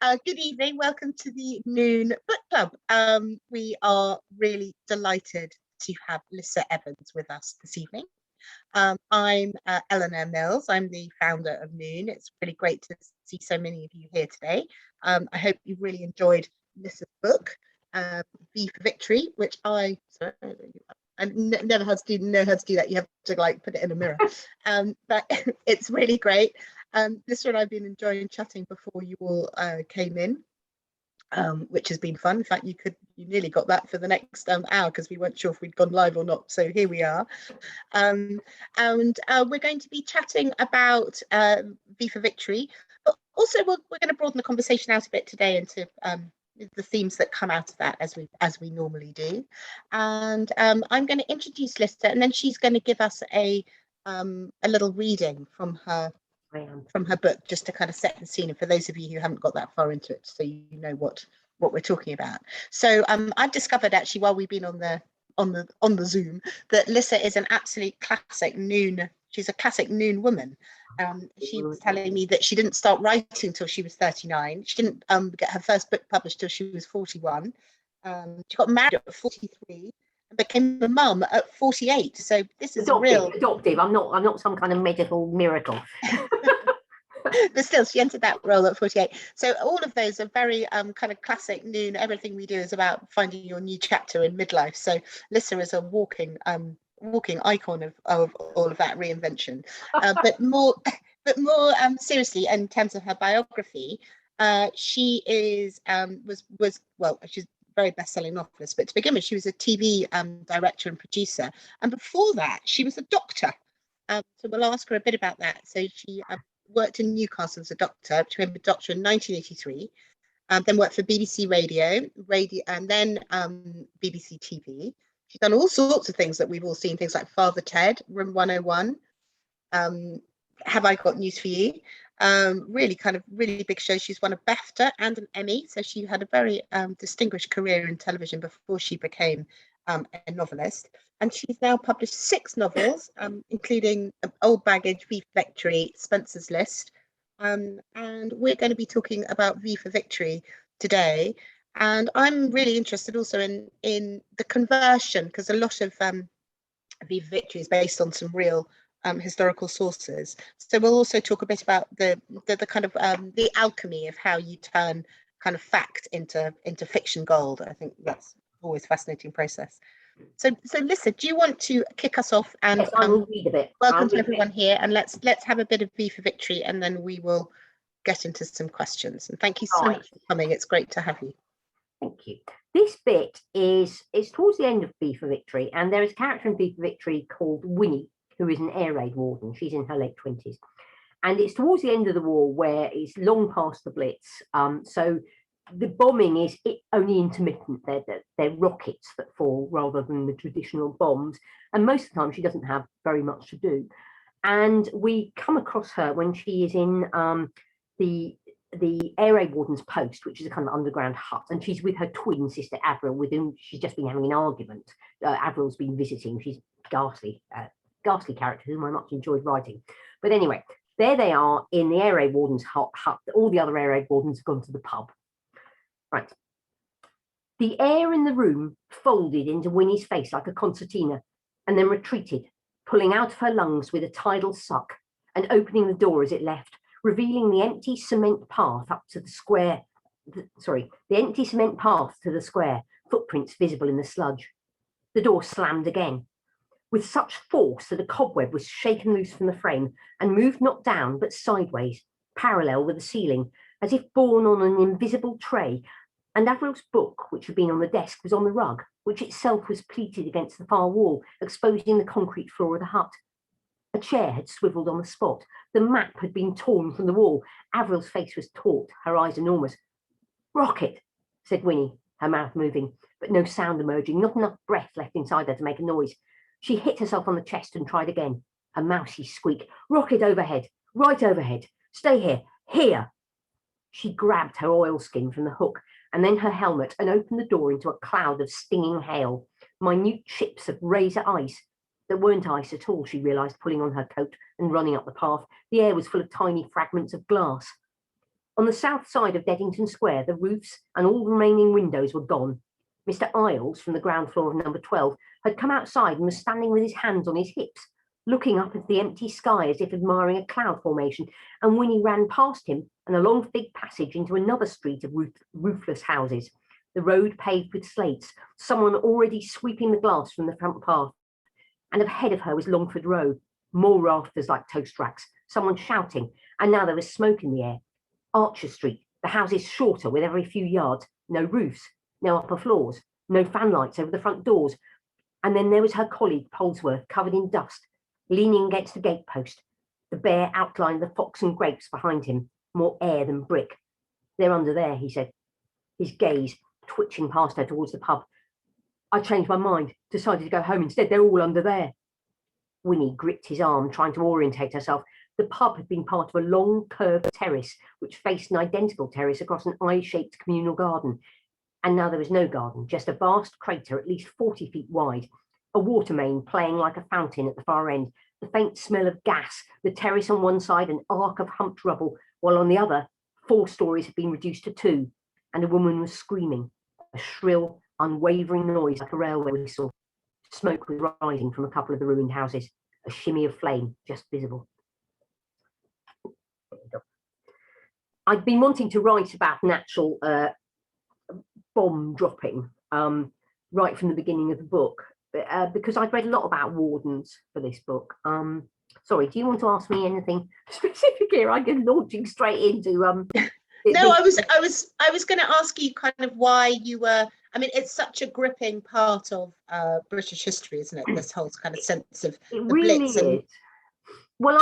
Good evening. Welcome to the Noon Book Club. We are really delighted to have Lissa Evans with us this evening. I'm Eleanor Mills. I'm the founder of Noon. It's really great to see so many of you here today. I hope you've really enjoyed Lissa's book, V for Victory, which I never had to know how to do that. You have to put it in a mirror. But it's really great. Lissa and I've been enjoying chatting before you all came in, which has been fun. In fact, you nearly got that for the next hour because we weren't sure if we'd gone live or not. So here we are. And we're going to be chatting about V for Victory, but also we're going to broaden the conversation out a bit today into the themes that come out of that as we normally do. And I'm going to introduce Lissa, and then she's going to give us a little reading from her book, just to kind of set the scene, and for those of you who haven't got that far into it, so you know what we're talking about. So I've discovered, actually, while we've been on the Zoom, that Lissa is an absolute classic Noon. She's a classic Noon woman. She was telling me that she didn't start writing till she was 39. She didn't get her first book published till she was 41. She got married at 43 and became a mum at 48. So this is adoptive. I'm not some kind of medical miracle. But still, she entered that role at 48. So all of those are very kind of classic Noon. Everything we do is about finding your new chapter in midlife. So Lissa is a walking icon of all of that reinvention. But more seriously, in terms of her biography, she is she's a very best-selling novelist. But to begin with, she was a TV director and producer, and before that, she was a doctor. So we'll ask her a bit about that. So she worked in Newcastle as a doctor, became a doctor in 1983, then worked for BBC Radio, and then BBC TV. She's done all sorts of things that we've all seen, things like Father Ted, Room 101, Have I Got News for You? Really big shows. She's won a BAFTA and an Emmy, so she had a very distinguished career in television before she became a novelist. And she's now published 6 novels, including Old Baggage, V for Victory, Spencer's List. And we're going to be talking about V for Victory today. And I'm really interested also in the conversion, because a lot of V for Victory is based on some real historical sources. So we'll also talk a bit about the kind of the alchemy of how you turn kind of fact into fiction gold. I think that's always a fascinating process. So Lissa, do you want to kick us off and yes, I will read a bit. Welcome to everyone here, and let's have a bit of V for Victory, and then we will get into some questions. And thank you so much for coming. It's great to have you. Thank you. This bit is towards the end of V for Victory, and there is a character in V for Victory called Winnie, who is an air raid warden. She's in her late 20s, and it's towards the end of the war where it's long past the Blitz. So the bombing is only intermittent. They're rockets that fall rather than the traditional bombs, and most of the time she doesn't have very much to do. And we come across her when she is in the air raid warden's post, which is a kind of underground hut, and she's with her twin sister Avril, with whom she's just been having an argument. Avril's been visiting. She's ghastly character whom I much enjoyed writing. But anyway, there they are in the air raid warden's hut. All the other air raid wardens have gone to the pub. Right. The air in the room folded into Winnie's face like a concertina, and then retreated, pulling out of her lungs with a tidal suck and opening the door as it left, revealing the empty cement path up to the square. The empty cement path to the square, footprints visible in the sludge. The door slammed again, with such force that a cobweb was shaken loose from the frame and moved not down but sideways, parallel with the ceiling, as if borne on an invisible tray. And Avril's book, which had been on the desk, was on the rug, which itself was pleated against the far wall, exposing the concrete floor of the hut. A chair had swiveled on the spot. The map had been torn from the wall. Avril's face was taut, her eyes enormous. "Rocket," said Winnie, her mouth moving, but no sound emerging, not enough breath left inside her to make a noise. She hit herself on the chest and tried again. A mousy squeak. "Rocket overhead, right overhead. Stay here, here." She grabbed her oilskin from the hook and then her helmet and opened the door into a cloud of stinging hail, minute chips of razor ice that weren't ice at all, she realised, pulling on her coat and running up the path. The air was full of tiny fragments of glass. On the south side of Deddington Square, the roofs and all the remaining windows were gone. Mr. Isles, from the ground floor of number 12, had come outside and was standing with his hands on his hips, looking up at the empty sky as if admiring a cloud formation, and Winnie ran past him and along a big passage into another street of roofless houses, the road paved with slates, someone already sweeping the glass from the front path. And ahead of her was Longford Row, more rafters like toast racks, someone shouting, and now there was smoke in the air. Archer Street, the houses shorter with every few yards, no roofs, no upper floors, no fan lights over the front doors. And then there was her colleague, Polesworth, covered in dust, leaning against the gatepost, the bare outline of the Fox and Grapes behind him, more air than brick. They're under there, he said, his gaze twitching past her towards the pub. I changed my mind, decided to go home instead. They're all under there. Winnie gripped his arm, trying to orientate herself. The pub had been part of a long curved terrace, which faced an identical terrace across an eye-shaped communal garden. And now there was no garden, just a vast crater at least 40 feet wide, a water main playing like a fountain at the far end, the faint smell of gas, the terrace on one side an arc of humped rubble, while on the other 4 stories had been reduced to 2, and a woman was screaming, a shrill, unwavering noise like a railway whistle. Smoke was rising from a couple of the ruined houses, a shimmy of flame just visible. I'd been wanting to write about natural bomb dropping right from the beginning of the book, because I'd read a lot about wardens for this book. Sorry, do you want to ask me anything specific here? I'm just launching straight into No, I was going to ask you kind of why you were. I mean, it's such a gripping part of British history, isn't it? This whole kind of sense of it the really Blitz. is. Well,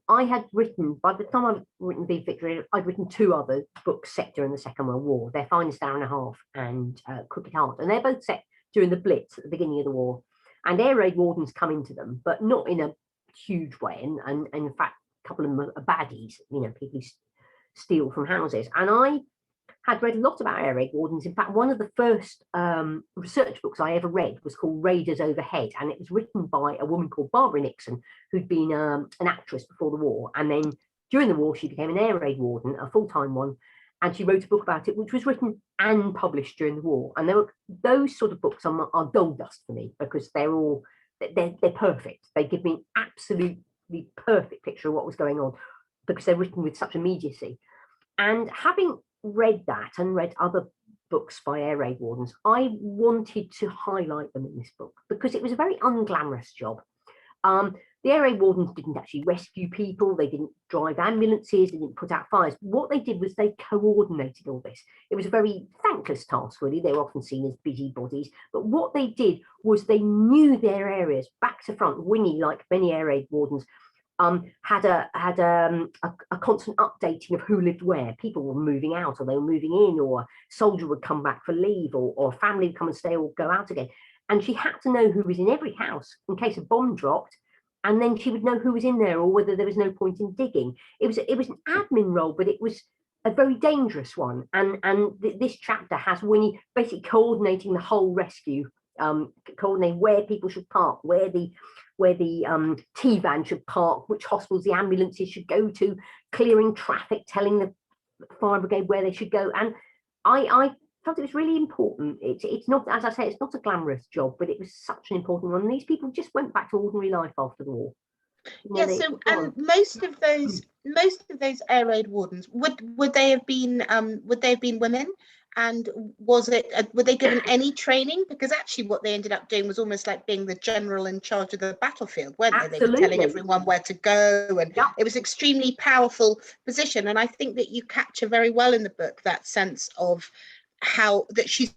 I had written, by the time I'd written Vive Victory, I'd written 2 other books set during the Second World War, Their Finest Hour and a Half and Crooked Heart, and they're both set during the Blitz at the beginning of the war. And air raid wardens come into them, but not in a huge way. And in fact, a couple of them are baddies, you know, people who steal from houses. And I had read a lot about air raid wardens. In fact, one of the first research books I ever read was called Raiders Overhead, and it was written by a woman called Barbara Nixon, who'd been an actress before the war, and then during the war she became an air raid warden, a full-time one, and she wrote a book about it, which was written and published during the war. And those sort of books are gold dust for me, because they're perfect. They give me an absolutely perfect picture of what was going on, because they're written with such immediacy. And having read that and read other books by air raid wardens, I wanted to highlight them in this book because it was a very unglamorous job. The air raid wardens didn't actually rescue people, they didn't drive ambulances, they didn't put out fires. What they did was they coordinated all this. It was a very thankless task, really. They were often seen as busybodies, but what they did was they knew their areas back to front. Winnie, like many air raid wardens, had a constant updating of who lived where. People were moving out, or they were moving in, or a soldier would come back for leave, or a family would come and stay or go out again. And she had to know who was in every house in case a bomb dropped, and then she would know who was in there, or whether there was no point in digging. It was an admin role, but it was a very dangerous one. And this chapter has Winnie basically coordinating the whole rescue, coordinating where people should park, where the T-van should park, which hospitals the ambulances should go to, clearing traffic, telling the fire brigade where they should go. And I felt it was really important. It's not, as I say, it's not a glamorous job, but it was such an important one. And these people just went back to ordinary life after the war. Yeah, so and most of those air raid wardens would they have been women? And was it were they given any training? Because actually what they ended up doing was almost like being the general in charge of the battlefield, weren't they? They were telling everyone where to go, and it was extremely powerful position. And I think that you capture very well in the book that sense of how that she's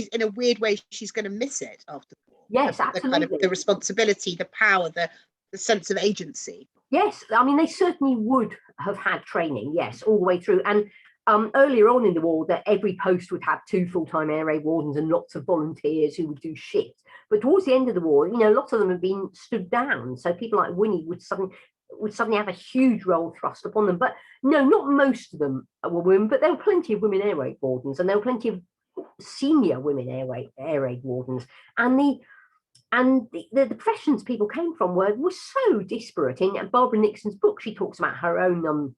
in a weird way she's going to miss it after the war. Yes, absolutely. The kind of the responsibility, the power, the sense of agency. Yes, I mean, they certainly would have had training, yes, all the way through. And earlier on in the war, that every post would have 2 full-time air raid wardens and lots of volunteers who would do shifts. But towards the end of the war, you know, lots of them had been stood down. So people like Winnie would suddenly have a huge role thrust upon them. But no, not most of them were women, but there were plenty of women air raid wardens, and there were plenty of senior women air raid wardens. And the professions people came from were so disparate. In Barbara Nixon's book, she talks about her own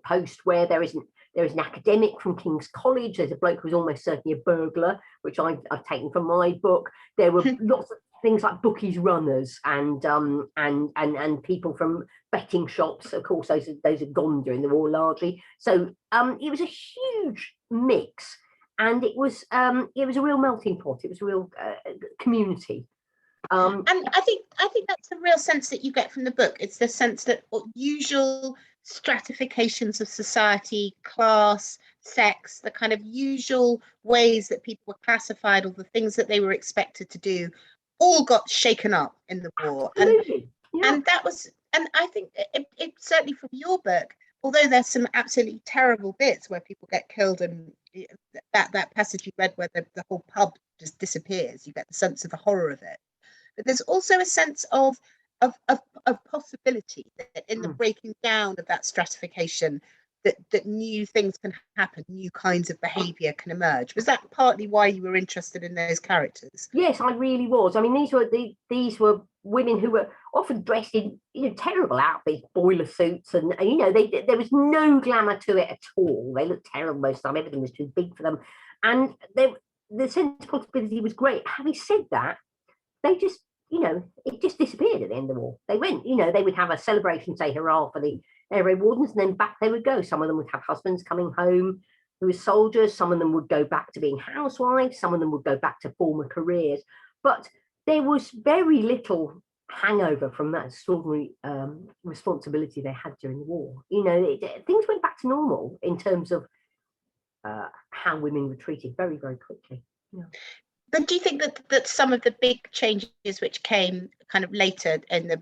post where there isn't There is an academic from King's College. There's a bloke who's almost certainly a burglar, which I've taken from my book. There were lots of things like bookies runners and people from betting shops. Of course, those are gone during the war largely. So it was a huge mix, and it was a real melting pot. It was a real community. And I think that's the real sense that you get from the book. It's the sense that usual stratifications of society, class, sex, the kind of usual ways that people were classified, or the things that they were expected to do, all got shaken up in the war. And that was, and I think it certainly from your book, although there's some absolutely terrible bits where people get killed, and that passage you read where the whole pub just disappears, you get the sense of the horror of it. But there's also a sense of possibility, that in the breaking down of that stratification, that new things can happen, new kinds of behaviour can emerge. Was that partly why you were interested in those characters? Yes, I really was. I mean, these were women who were often dressed in terrible outfits, boiler suits, and there was no glamour to it at all. They looked terrible most of the time. Everything was too big for them, and the sense of possibility was great. Having said that, they just it just disappeared at the end of the war. They went, they would have a celebration, say hurrah for the air raid wardens, and then back they would go. Some of them would have husbands coming home who were soldiers. Some of them would go back to being housewives. Some of them would go back to former careers. But there was very little hangover from that extraordinary responsibility they had during the war. Things went back to normal in terms of how women were treated very, very quickly. Yeah. But do you think that some of the big changes which came kind of later in the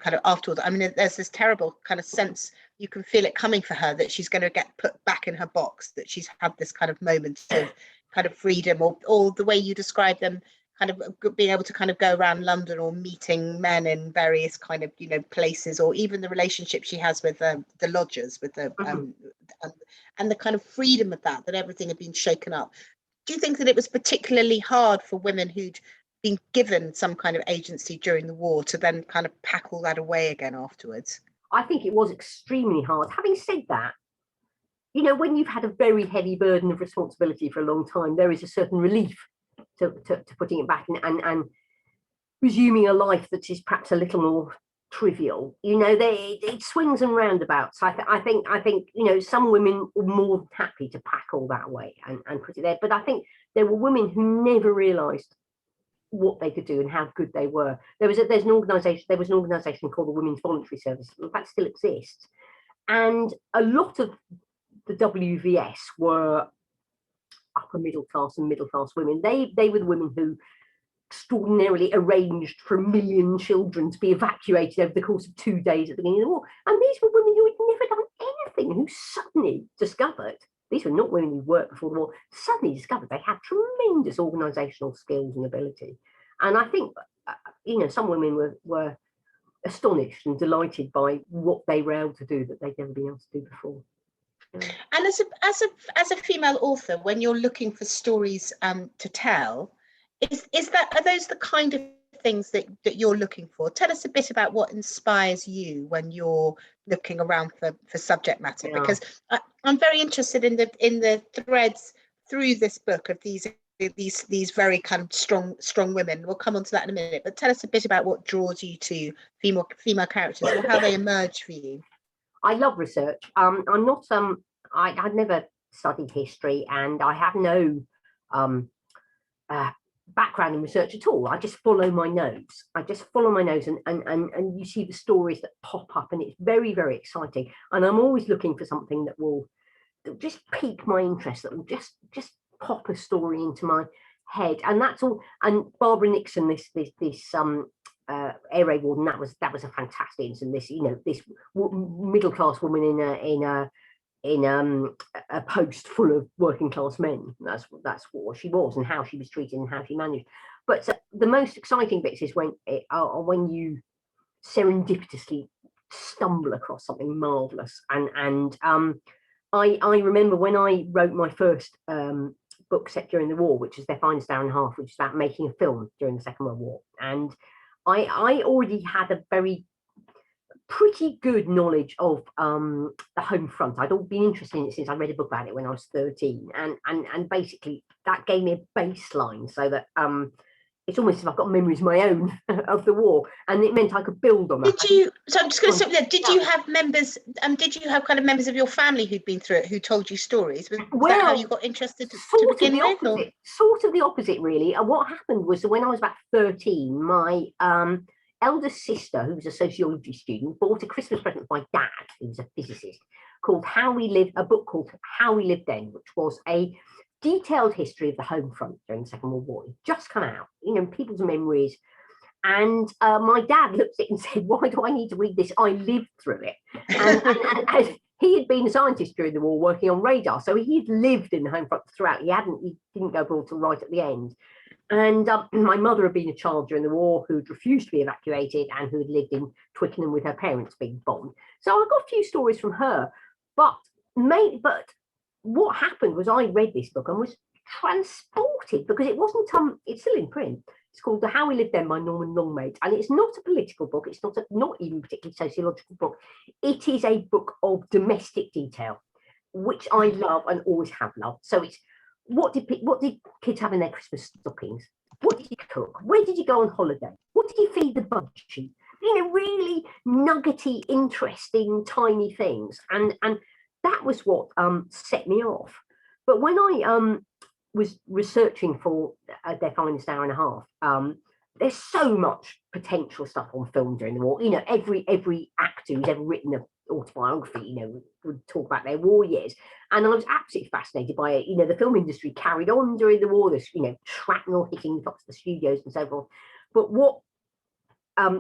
kind of afterwards, I mean, there's this terrible kind of sense, you can feel it coming for her, that she's going to get put back in her box, that she's had this kind of moment of kind of freedom, or the way you describe them, kind of being able to kind of go around London or meeting men in various kind of places, or even the relationship she has with the lodgers, with the and the kind of freedom of that everything had been shaken up. Do you think that it was particularly hard for women who'd been given some kind of agency during the war to then kind of pack all that away again afterwards? I think it was extremely hard. Having said that, when you've had a very heavy burden of responsibility for a long time, there is a certain relief to putting it back and resuming a life that is perhaps a little more trivial. It swings and roundabouts. I think some women were more than happy to pack all that away and put it there. But I think there were women who never realised what they could do and how good they were. There was an organisation called the Women's Voluntary Service. That still exists, and a lot of the WVS were upper middle class and middle class women. They were the women who extraordinarily arranged for 1 million children to be evacuated over the course of 2 days at the beginning of the war. And these were women who had never done anything, who suddenly discovered, these were not women who worked before the war, suddenly discovered they had tremendous organisational skills and ability. And I think, some women were astonished and delighted by what they were able to do that they'd never been able to do before. And as a female author, when you're looking for stories to tell, are those the kind of things that you're looking for? Tell us a bit about what inspires you when you're looking around for subject matter, because I'm very interested in the threads through this book of these very kind of strong women. We'll come on to that in a minute, but tell us a bit about what draws you to female characters, or how they emerge for you. I love research. I'm not I'd never studied history, and I have no background in research at all. I just follow my nose. And you see the stories that pop up, and it's very, very exciting. And I'm always looking for something that will just pique my interest, that will just pop a story into my head. And that's all. And Barbara Nixon, this air raid warden, that was a fantastic instance. This middle class woman in a post full of working class men. That's what she was, and how she was treated and how she managed. But the most exciting bits is when you serendipitously stumble across something marvelous. And I remember when I wrote my first book set during the war, which is Their Finest Hour and a Half, which is about making a film during the Second World War. And I already had a very pretty good knowledge of the home front. I'd all been interested in it since I read a book about it when I was 13, and basically that gave me a baseline, so that it's almost as if I've got memories of my own of the war, and it meant I could build on that. Did you? So I'm just going to stop there. Did you have members? Did you have kind of members of your family who'd been through it who told you stories? Was that how you got interested to begin with? Or? Sort of the opposite, really. And what happened was that when I was about 13, my eldest sister, who was a sociology student, bought a Christmas present for my dad, who was a physicist, called a book called How We Lived Then, which was a detailed history of the home front during the Second World War. It just come out, people's memories. And my dad looked at it and said, "Why do I need to read this? I lived through it." And he had been a scientist during the war working on radar, so he had lived in the home front throughout. He didn't go abroad till right at the end. And my mother had been a child during the war who'd refused to be evacuated and who had lived in Twickenham with her parents being bombed. So I got a few stories from her. But what happened was I read this book and was transported, because it wasn't, it's still in print. It's called The How We Lived Then by Norman Longmate. And it's not a political book. It's not even particularly sociological book. It is a book of domestic detail, which I love and always have loved. So it's, what did kids have in their Christmas stockings? What did you cook? Where did you go on holiday? What did you feed the budgie? Really nuggety, interesting, tiny things. And that was what set me off. But when I was researching for Their Finest Hour and a Half, there's so much potential stuff on film during the war. Every actor who's ever written an autobiography, would talk about their war years. And I was absolutely fascinated by it. The film industry carried on during the war. There's, shrapnel hitting the tops of the studios and so forth. But what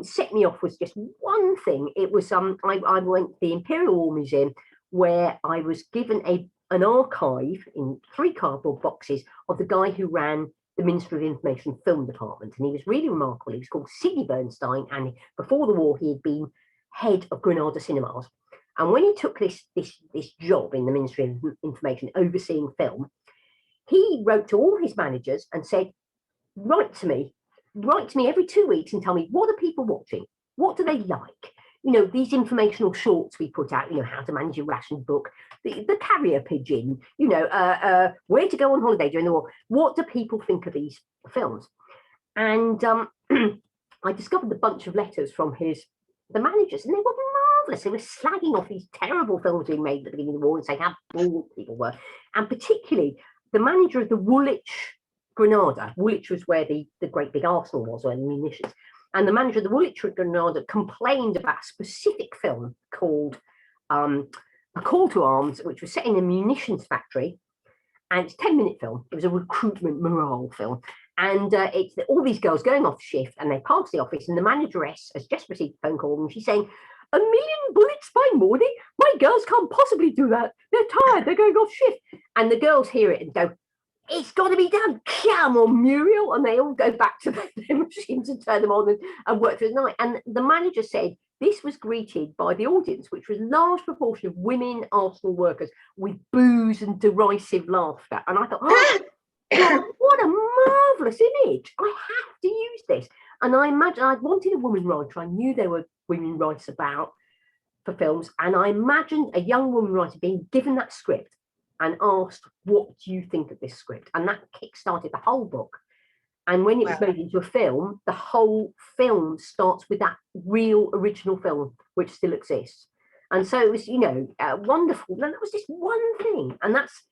set me off was just one thing. It was I went to the Imperial War Museum, where I was given an archive in 3 cardboard boxes of the guy who ran the Ministry of Information Film Department, and he was really remarkable. He was called Sidney Bernstein, and before the war he had been head of Granada Cinemas. And when he took this job in the Ministry of Information, overseeing film, he wrote to all his managers and said, write to me every 2 weeks and tell me, what are people watching? What do they like? These informational shorts we put out, how to manage your ration book, the carrier pigeon, where to go on holiday during the war. What do people think of these films? And I discovered a bunch of letters from the managers, and they were marvellous. They were slagging off these terrible films being made at the beginning of the war and saying how bored people were. And particularly the manager of the Woolwich Granada. Woolwich was where the great big arsenal was, or munitions. And the manager of the Woolwich Granada complained about a specific film called A Call to Arms, which was set in a munitions factory. And it's a 10-minute film. It was a recruitment morale film. And it's all these girls going off shift, and they pass the office, and the manageress has just received a phone call, and she's saying, 1 million bullets by morning? My girls can't possibly do that. They're tired. They're going off shift. And the girls hear it and go, it's got to be done. Come on, Muriel. And they all go back to their machines and turn them on and work through the night. And the manager said this was greeted by the audience, which was a large proportion of women Arsenal workers, with boos and derisive laughter. And I thought, oh, God, what a marvellous image. I have to use this. And I imagine I'd wanted a woman writer. I knew there were women writers about for films. And I imagined a young woman writer being given that script and asked, what do you think of this script? And that kick-started the whole book. And when it was made into a film, the whole film starts with that real original film, which still exists. And so it was, wonderful. And that was just one thing. And that's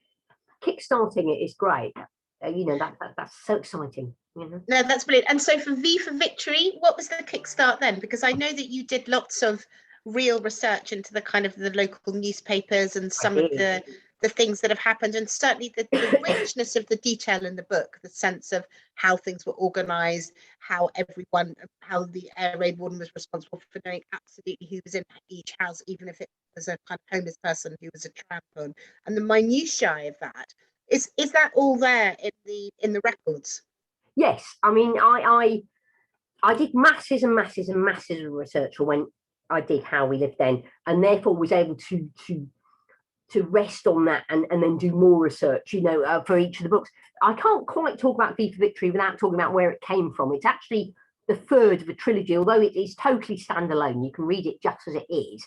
kick-starting it is great. That's so exciting. No, that's brilliant. And so for V for Victory, what was the kickstart then? Because I know that you did lots of real research into the kind of the local newspapers and some of the things that have happened, and certainly the richness of the detail in the book, the sense of how things were organized, how the air raid warden was responsible for knowing absolutely who was in each house, even if it was a kind of homeless person who was a tramp on, and the minutiae of that. Is that all there in the records? Yes, I mean, I did masses and masses and masses of research when I did How We Lived Then, and therefore was able to rest on that and then do more research, for each of the books. I can't quite talk about V for Victory without talking about where it came from. It's actually the third of a trilogy, although it is totally standalone. You can read it just as it is.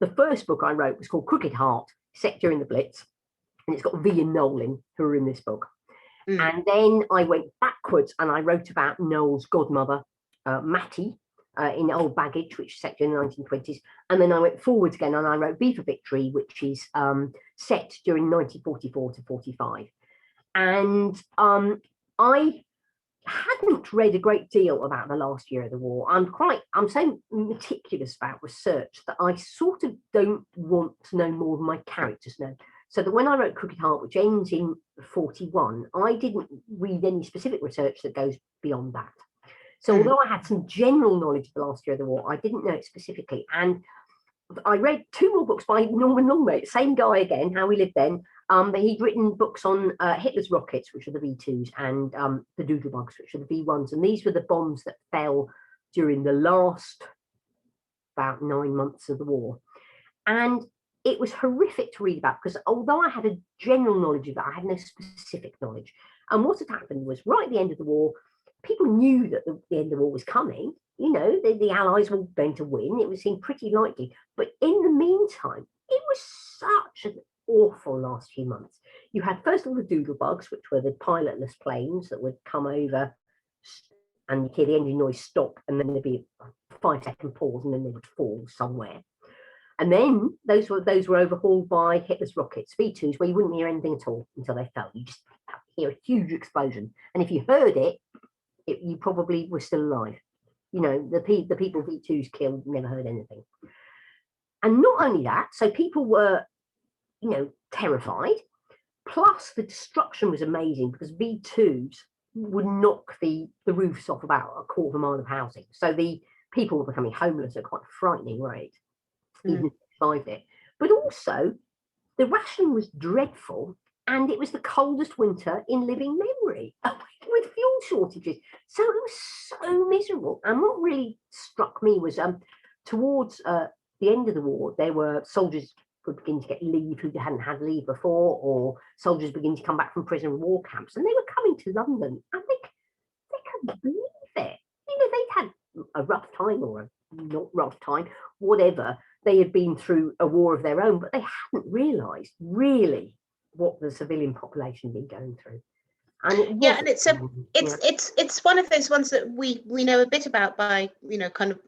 The first book I wrote was called Crooked Heart, set during the Blitz, and it's got V and Nolan who are in this book. And then I went backwards and I wrote about Noel's godmother, Mattie, in Old Baggage, which is set during the 1920s. And then I went forwards again and I wrote V for Victory, which is set during 1944 to 45. And I hadn't read a great deal about the last year of the war. I'm so meticulous about research that I sort of don't want to know more than my characters know. So that when I wrote Crooked Heart, which ends in 41, I didn't read any specific research that goes beyond that. So although I had some general knowledge of the last year of the war, I didn't know it specifically. And I read 2 more books by Norman Longmate, same guy again, How We Lived Then. But he'd written books on Hitler's rockets, which are the V2s, and the Doodlebugs, which are the V1s. And these were the bombs that fell during the last about 9 months of the war. And it was horrific to read about, because although I had a general knowledge of that, I had no specific knowledge. And what had happened was, right at the end of the war, people knew that the end of the war was coming. You know, the Allies were going to win. It seemed pretty likely. But in the meantime, it was such an awful last few months. You had first of all the Doodlebugs, which were the pilotless planes that would come over and you'd hear the engine noise stop, and then there'd be a 5-second pause, and then they would fall somewhere. And then those were overhauled by Hitler's rockets, V2s, where you wouldn't hear anything at all until they fell. You just hear a huge explosion. And if you heard it, you probably were still alive. You know, the people V2s killed never heard anything. And not only that, so people were, you know, terrified. Plus the destruction was amazing, because V2s would knock the roofs off about a quarter of a mile of housing. So the people were becoming homeless at quite a frightening rate. Even if they survived it. But also, the rationing was dreadful, and it was the coldest winter in living memory, with fuel shortages. So it was so miserable. And what really struck me was towards the end of the war, there were soldiers would begin to get leave who hadn't had leave before, or soldiers begin to come back from prison and war camps, and they were coming to London, and they couldn't believe it. You know, they'd had a rough time, or a not rough time, whatever. They had been through a war of their own, but they hadn't realised really what the civilian population had been going through. And it's one of those ones that we know a bit about by, you know, kind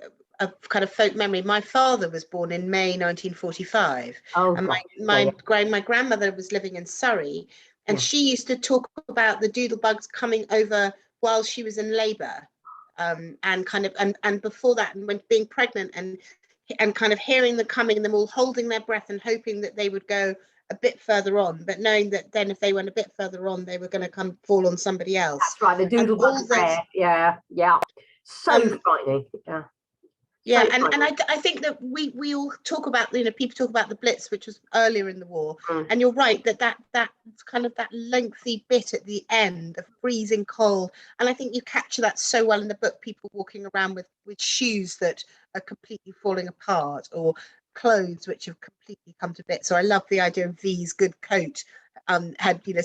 of folk memory. My father was born in May 1945, and my grandmother was living in Surrey, and she used to talk about the Doodlebugs coming over while she was in labour, and kind of and before that, and when being pregnant, and kind of hearing them coming, them all holding their breath and hoping that they would go a bit further on, but knowing that then if they went a bit further on, they were going to come fall on somebody else. That's right, the Doodlebugs there. Yeah. So frightening. Yeah, and I think that we all talk about, you know, people talk about the Blitz, which was earlier in the war, and you're right that kind of that lengthy bit at the end of freezing cold, and I think you capture that so well in the book. People walking around with shoes that are completely falling apart, or clothes which have completely come to bits. So I love the idea of V's good coat. Had, you know,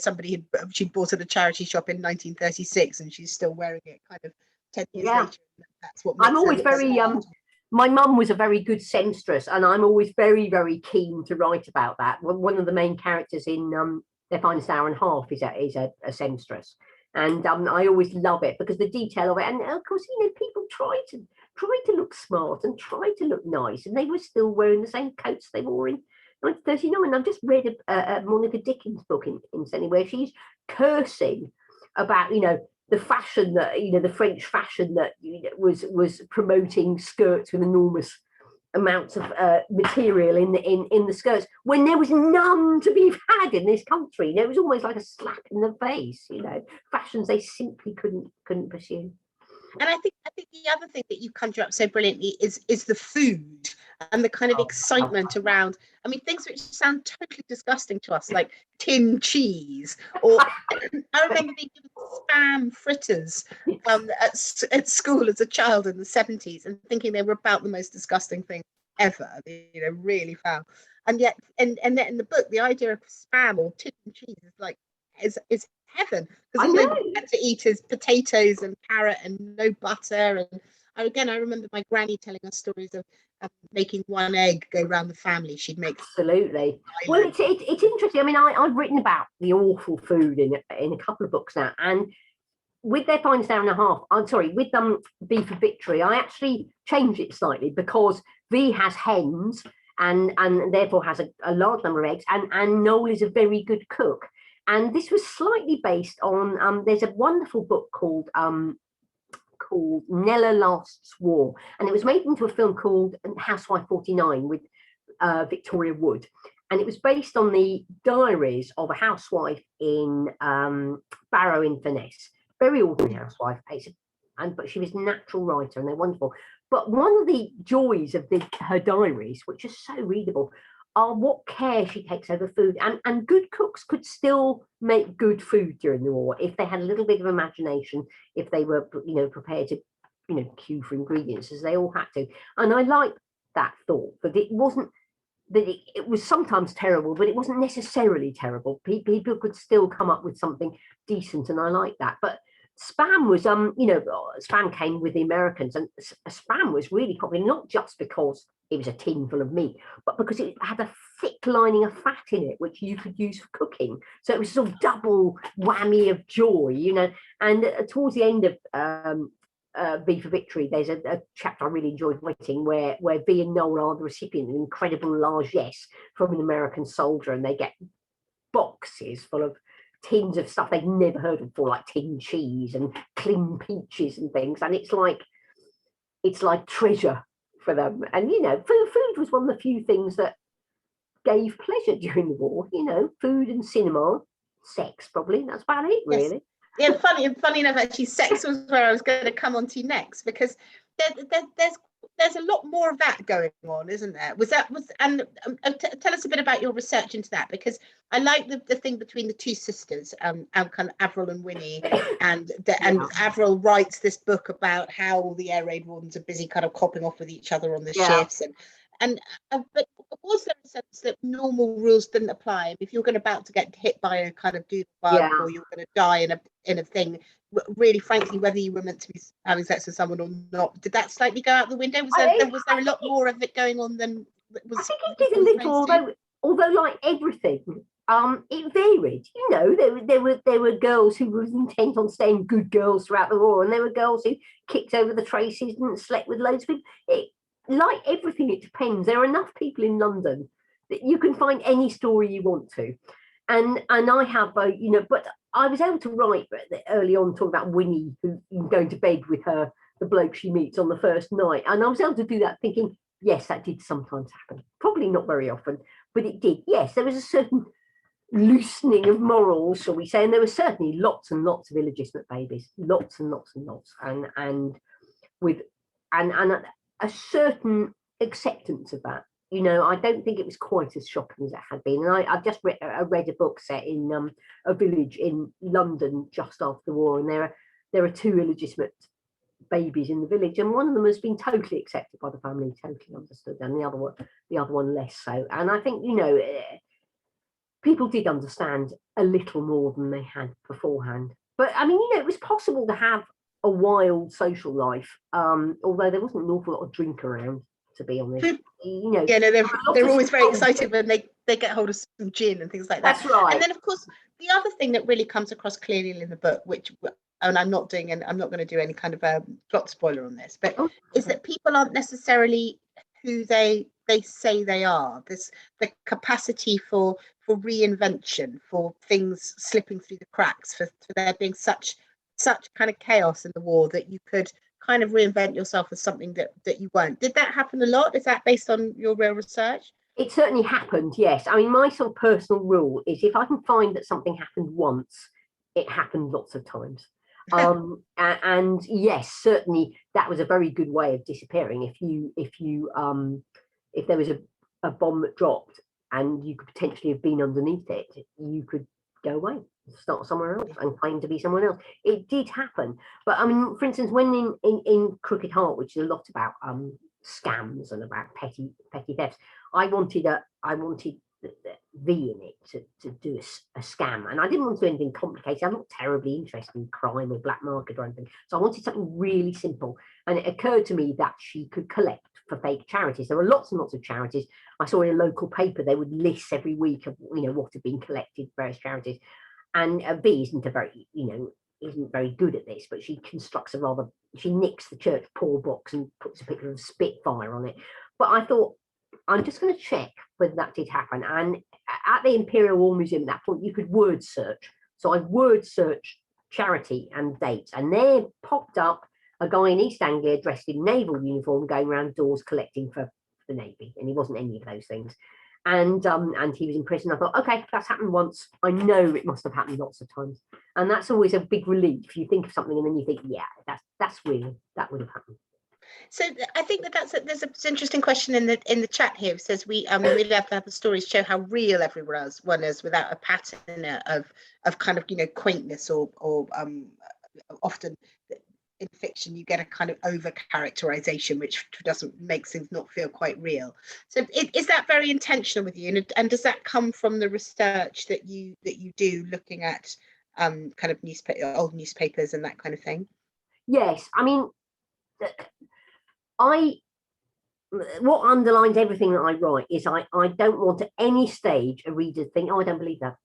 she'd bought at a charity shop in 1936, and she's still wearing it kind of 10 years later. That's what makes I'm always very my mum was a very good seamstress, and I'm always very, very keen to write about that. One of the main characters in Their Finest Hour and a Half is a seamstress, and I always love it because the detail of it. And of course, you know, people try to look smart and try to look nice, and they were still wearing the same coats they wore in 1939. I've just read a Monica Dickens book in Sydney where she's cursing about, you know, the fashion that, you know, the French fashion that, you know, was promoting skirts with enormous amounts of material in the skirts, when there was none to be had in this country. You know, it was almost like a slap in the face. You know, fashions they simply couldn't pursue. And I think the other thing that you conjure up so brilliantly is the food and the kind of excitement around. I mean, things which sound totally disgusting to us, like tin cheese, or I remember being given spam fritters at school as a child in the 70s, and thinking they were about the most disgusting thing ever. You know, really foul. And yet, and then in the book, the idea of spam or tin cheese is heaven, I because all they know. had to eat is potatoes and carrot and no butter. And I remember my granny telling us stories of making one egg go round the family. She'd make Absolutely. Well, it's interesting. I mean, I've written about the awful food in a couple of books now, and with their Finest Hour and a Half, I'm sorry, with V for Victory, I actually changed it slightly because V has hens and therefore has a large number of eggs, and Noel is a very good cook. And this was slightly based on there's a wonderful book called Nella Lasts War, and it was made into a film called Housewife 49 with Victoria Wood, and it was based on the diaries of a housewife in Barrow-in-Furness. Very ordinary housewife, but she was a natural writer, and they're wonderful. But one of the joys of her diaries, which are so readable, are what care she takes over food. And good cooks could still make good food during the war if they had a little bit of imagination, if they were, prepared to, queue for ingredients as they all had to. And I like that thought, that it wasn't, that it was sometimes terrible, but it wasn't necessarily terrible. People could still come up with something decent, and I like that. But Spam was, Spam came with the Americans, and Spam was really popular, not just because it was a tin full of meat, but because it had a thick lining of fat in it, which you could use for cooking. So it was sort of double whammy of joy, And towards the end of V for Victory, there's a chapter I really enjoyed writing where V and Noel are the recipient of incredible largesse from an American soldier, and they get boxes full of tins of stuff they'd never heard of before, like tin cheese and clean peaches and things. And it's like treasure for them. And food was one of the few things that gave pleasure during the war. Food and cinema, sex, probably. That's about it, really. Yes. Yeah, funny enough, actually, sex was where I was going to come on to next, because there's a lot more of that going on, isn't there? Tell us a bit about your research into that, because I like the thing between the two sisters, kind of Avril and Winnie, and Avril writes this book about how all the air raid wardens are busy kind of copping off with each other on the shifts, but was there a sense that normal rules didn't apply? If you're about to get hit by a kind of doom bug, or you're going to die in a thing, really frankly, whether you were meant to be having sex with someone or not, did that slightly go out the window? Was there a lot more of it going on than was? I think it did a little, although like everything, it varied. There were girls who were intent on staying good girls throughout the war, and there were girls who kicked over the traces and slept with loads of people. Like everything, it depends. There are enough people in London that you can find any story you want to, and I have, but I was able to write early on, talking about Winnie who going to bed with the bloke she meets on the first night, and I was able to do that thinking, yes, that did sometimes happen. Probably not very often, but it did. Yes, there was a certain loosening of morals, shall we say, and there were certainly lots and lots of illegitimate babies, lots and lots and lots, and with a certain acceptance of that. I don't think it was quite as shocking as it had been. And I've just read a book set in a village in London just after the war, and there are two illegitimate babies in the village, and one of them has been totally accepted by the family, totally understood, and the other one less so. And I think people did understand a little more than they had beforehand. But I mean, it was possible to have a wild social life, although there wasn't an awful lot of drink around, to be honest. They're always very excited when they get hold of some gin and things like that. That's right. And then, of course, the other thing that really comes across clearly in the book, and I'm not going to do any kind of a plot spoiler on this, but is that people aren't necessarily who they say they are. There's the capacity for reinvention, for things slipping through the cracks, for there being such kind of chaos in the war that you could kind of reinvent yourself as something that you weren't. Did that happen a lot? Is that based on your real research? It certainly happened, yes. I mean, my sort of personal rule is if I can find that something happened once, it happened lots of times. And yes, certainly that was a very good way of disappearing. If there was a bomb that dropped and you could potentially have been underneath it, you could go away, start somewhere else and claim to be someone else. It did happen. But I mean, for instance, when in Crooked Heart, which is a lot about scams and about petty thefts, I wanted V in it to do a scam, and I didn't want to do anything complicated. I'm not terribly interested in crime or black market or anything, so I wanted something really simple. And it occurred to me that she could collect for fake charities. There were lots and lots of charities. I saw in a local paper they would list every week of what had been collected for various charities. And V isn't isn't very good at this, but she constructs she nicks the church poor box and puts a picture of Spitfire on it. But I thought, I'm just going to check whether that did happen. And at the Imperial War Museum at that point, you could word search. So I word searched charity and dates, and there popped up a guy in East Anglia dressed in naval uniform going around doors collecting for the Navy, and he wasn't any of those things. And he was in prison. I thought, okay, that's happened once. I know it must have happened lots of times, and that's always a big relief. You think of something and then you think, yeah, that's real. That would have happened. So I think there's an interesting question in the chat here. It says we'd have to have the stories show how real everyone is without a pattern of kind of quaintness or often in fiction you get a kind of over characterization which doesn't make things not feel quite real. So is that very intentional with you, and does that come from the research that you do looking at kind of old newspapers and that kind of thing? Yes, I mean, what underlines everything that I write is I don't want at any stage a reader to think, oh, I don't believe that.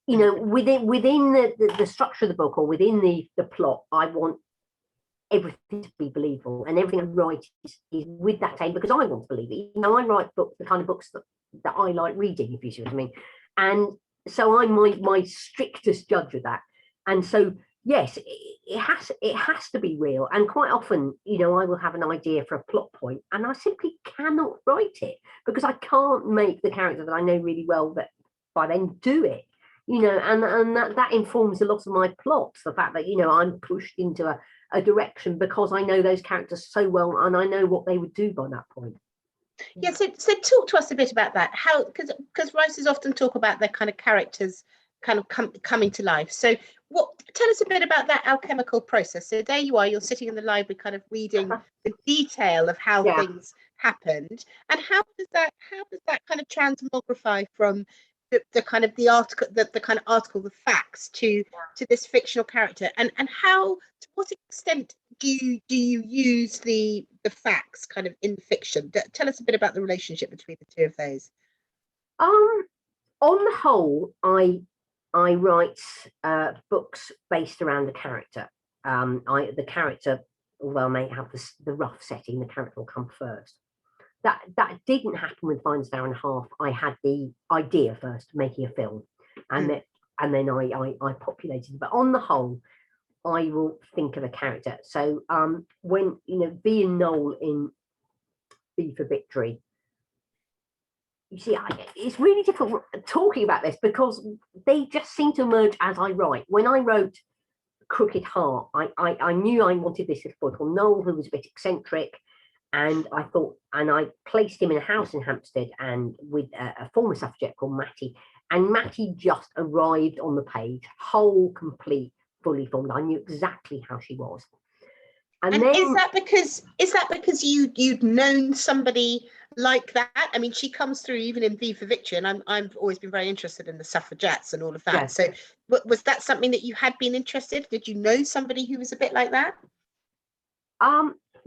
Within the structure of the book or within the plot, I want everything to be believable, and everything I write is with that aim because I want to believe it. I write books, the kind of books that I like reading, if you see what I mean. And so I'm my strictest judge of that. And so yes, it has to be real. And quite often, I will have an idea for a plot point, and I simply cannot write it because I can't make the character that I know really well that by then do it. And that informs a lot of my plots. The fact that I'm pushed into a direction because I know those characters so well, and I know what they would do by that point. Yeah, so talk to us a bit about that. How, because writers often talk about their kind of characters kind of coming to life. So tell us a bit about that alchemical process. So there you are, you're sitting in the library kind of reading the detail of how things happened, and how does that kind of transmogrify from the kind of the article, the kind of article, the facts to this fictional character, and how, to what extent do you use the facts kind of in fiction? Tell us a bit about the relationship between the two of those. On the whole, I write books based around the character. The character, although I may have the rough setting, the character will come first. That didn't happen with Finest Hour and a Half. I had the idea first, making a film, and then I populated it. But on the whole, I will think of a character. So when V and Noel in V for Victory, you see, it's really difficult talking about this because they just seem to emerge as I write. When I wrote Crooked Heart, I knew I wanted this little boy called Noel, who was a bit eccentric. And I thought, and I placed him in a house in Hampstead and with a former suffragette called Mattie. And Mattie just arrived on the page, whole, complete, fully formed. I knew exactly how she was. And then, is that because you'd known somebody like that? I mean, she comes through even in V for Victory, and I've always been very interested in the suffragettes and all of that. Yes. So was that something that you had been interested? Did you know somebody who was a bit like that?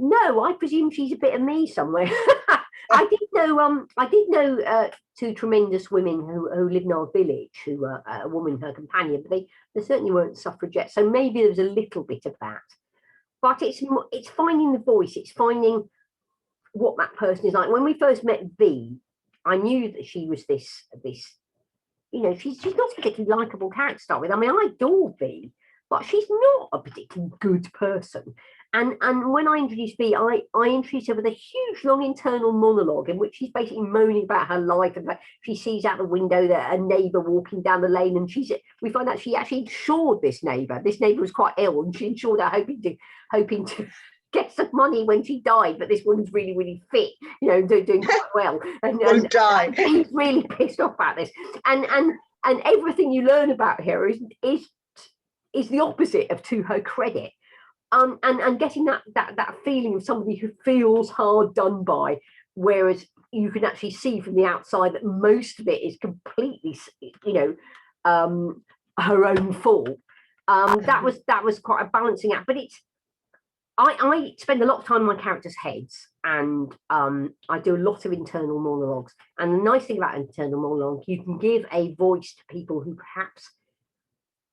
No, I presume she's a bit of me somewhere. I did know two tremendous women who lived in our village, who were a woman, her companion, but they certainly weren't suffragettes. So maybe there was a little bit of that. But it's finding the voice, it's finding what that person is like. When we first met V, I knew that she was this she's not a particularly likable character to start with. I mean, I adore V, but she's not a particularly good person. And when I introduced V, I introduced her with a huge long internal monologue in which she's basically moaning about her life, and she sees out the window that a neighbour walking down the lane, and we find out she actually insured this neighbour. This neighbour was quite ill, and she insured her hoping to get some money when she died. But this woman's really, really fit, doing quite well, and die. She's really pissed off about this, and everything you learn about her is the opposite of to her credit. And getting that feeling of somebody who feels hard done by, whereas you can actually see from the outside that most of it is completely, her own fault. That was quite a balancing act, but I spend a lot of time on my characters' heads, and I do a lot of internal monologues. And the nice thing about internal monologue, you can give a voice to people who perhaps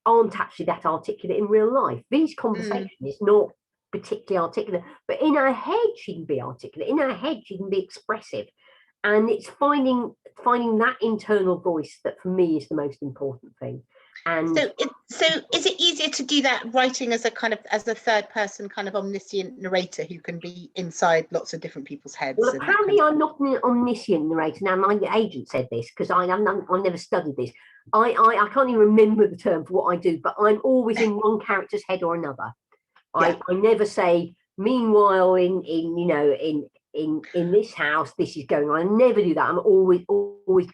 aren't actually that articulate in real life. V's conversation is not particularly articulate, but in her head she can be articulate. In her head she can be expressive, and it's finding that internal voice that for me is the most important thing. And so is it easier to do that writing as a third person kind of omniscient narrator who can be inside lots of different people's heads? Well, apparently I'm not an omniscient narrator. Now, my agent said this because I never studied this. I can't even remember the term for what I do, but I'm always in one character's head or another. I never say, meanwhile, in this house, this is going on. I never do that. I'm always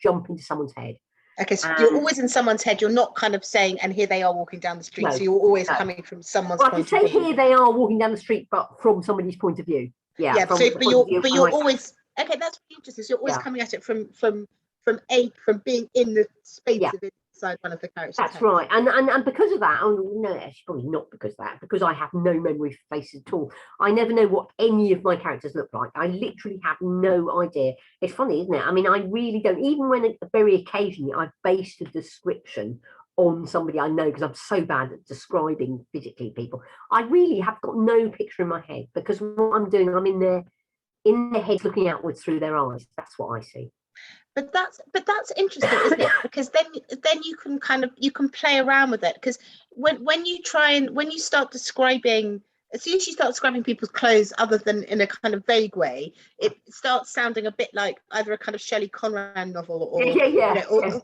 jump into someone's head. Okay, so you're always in someone's head. You're not kind of saying, and here they are walking down the street. No, so you're always coming from someone's point of view. I can say here they are walking down the street, but from somebody's point of view. Yeah. But you're always okay. That's really interesting. So you're always coming at it from being in the space of inside one of the characters. That's right, and because of that, no, actually probably not because of that, because I have no memory of faces at all. I never know what any of my characters look like. I literally have no idea. It's funny, isn't it? I mean, I really don't. Even when very occasionally I've based a description on somebody I know, because I'm so bad at describing physically people. I really have got no picture in my head, because what I'm doing, I'm in their heads looking outwards through their eyes. That's what I see. But that's interesting, isn't it? Because then you can play around with it. Because when you start describing, as soon as you start describing people's clothes other than in a kind of vague way, it starts sounding a bit like either a kind of Shelley Conrad novel or or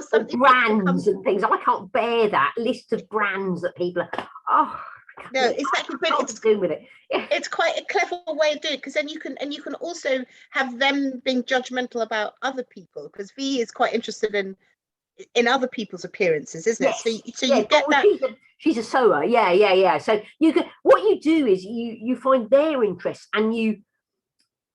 something. Brands and things. I can't bear that list of brands that people are. No, exactly. But it's doing with it. Yeah. It's quite a clever way of doing it, because then you can also have them being judgmental about other people, because V is quite interested in other people's appearances, isn't it? So you get that. She's a sewer. Yeah. So what you do is you find their interests, and you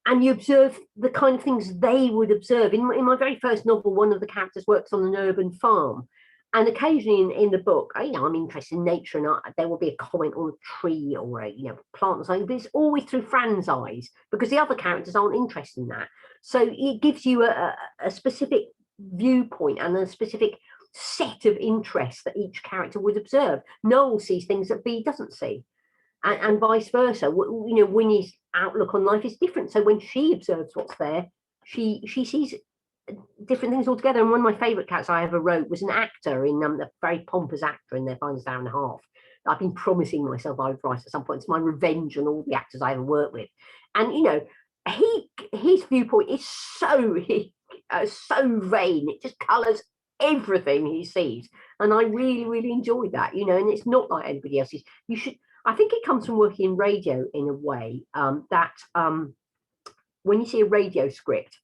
observe the kind of things they would observe. In my very first novel, one of the characters works on an urban farm. And occasionally in the book, I'm interested in nature, and there will be a comment on a tree or a plant or something, but it's always through Fran's eyes, because the other characters aren't interested in that. So it gives you a specific viewpoint and a specific set of interests that each character would observe. Noel sees things that B doesn't see, and vice versa. Winnie's outlook on life is different. So when she observes what's there, she sees different things altogether. And one of my favorite characters I ever wrote was an actor a very pompous actor in Their Finest Hour and a Half. I've been promising myself I would write at some point. It's my revenge on all the actors I ever worked with. And his viewpoint is so vain. It just colours everything he sees, and I really, really enjoyed that. And it's not like anybody else's. I think it comes from working in radio in a way that when you see a radio script,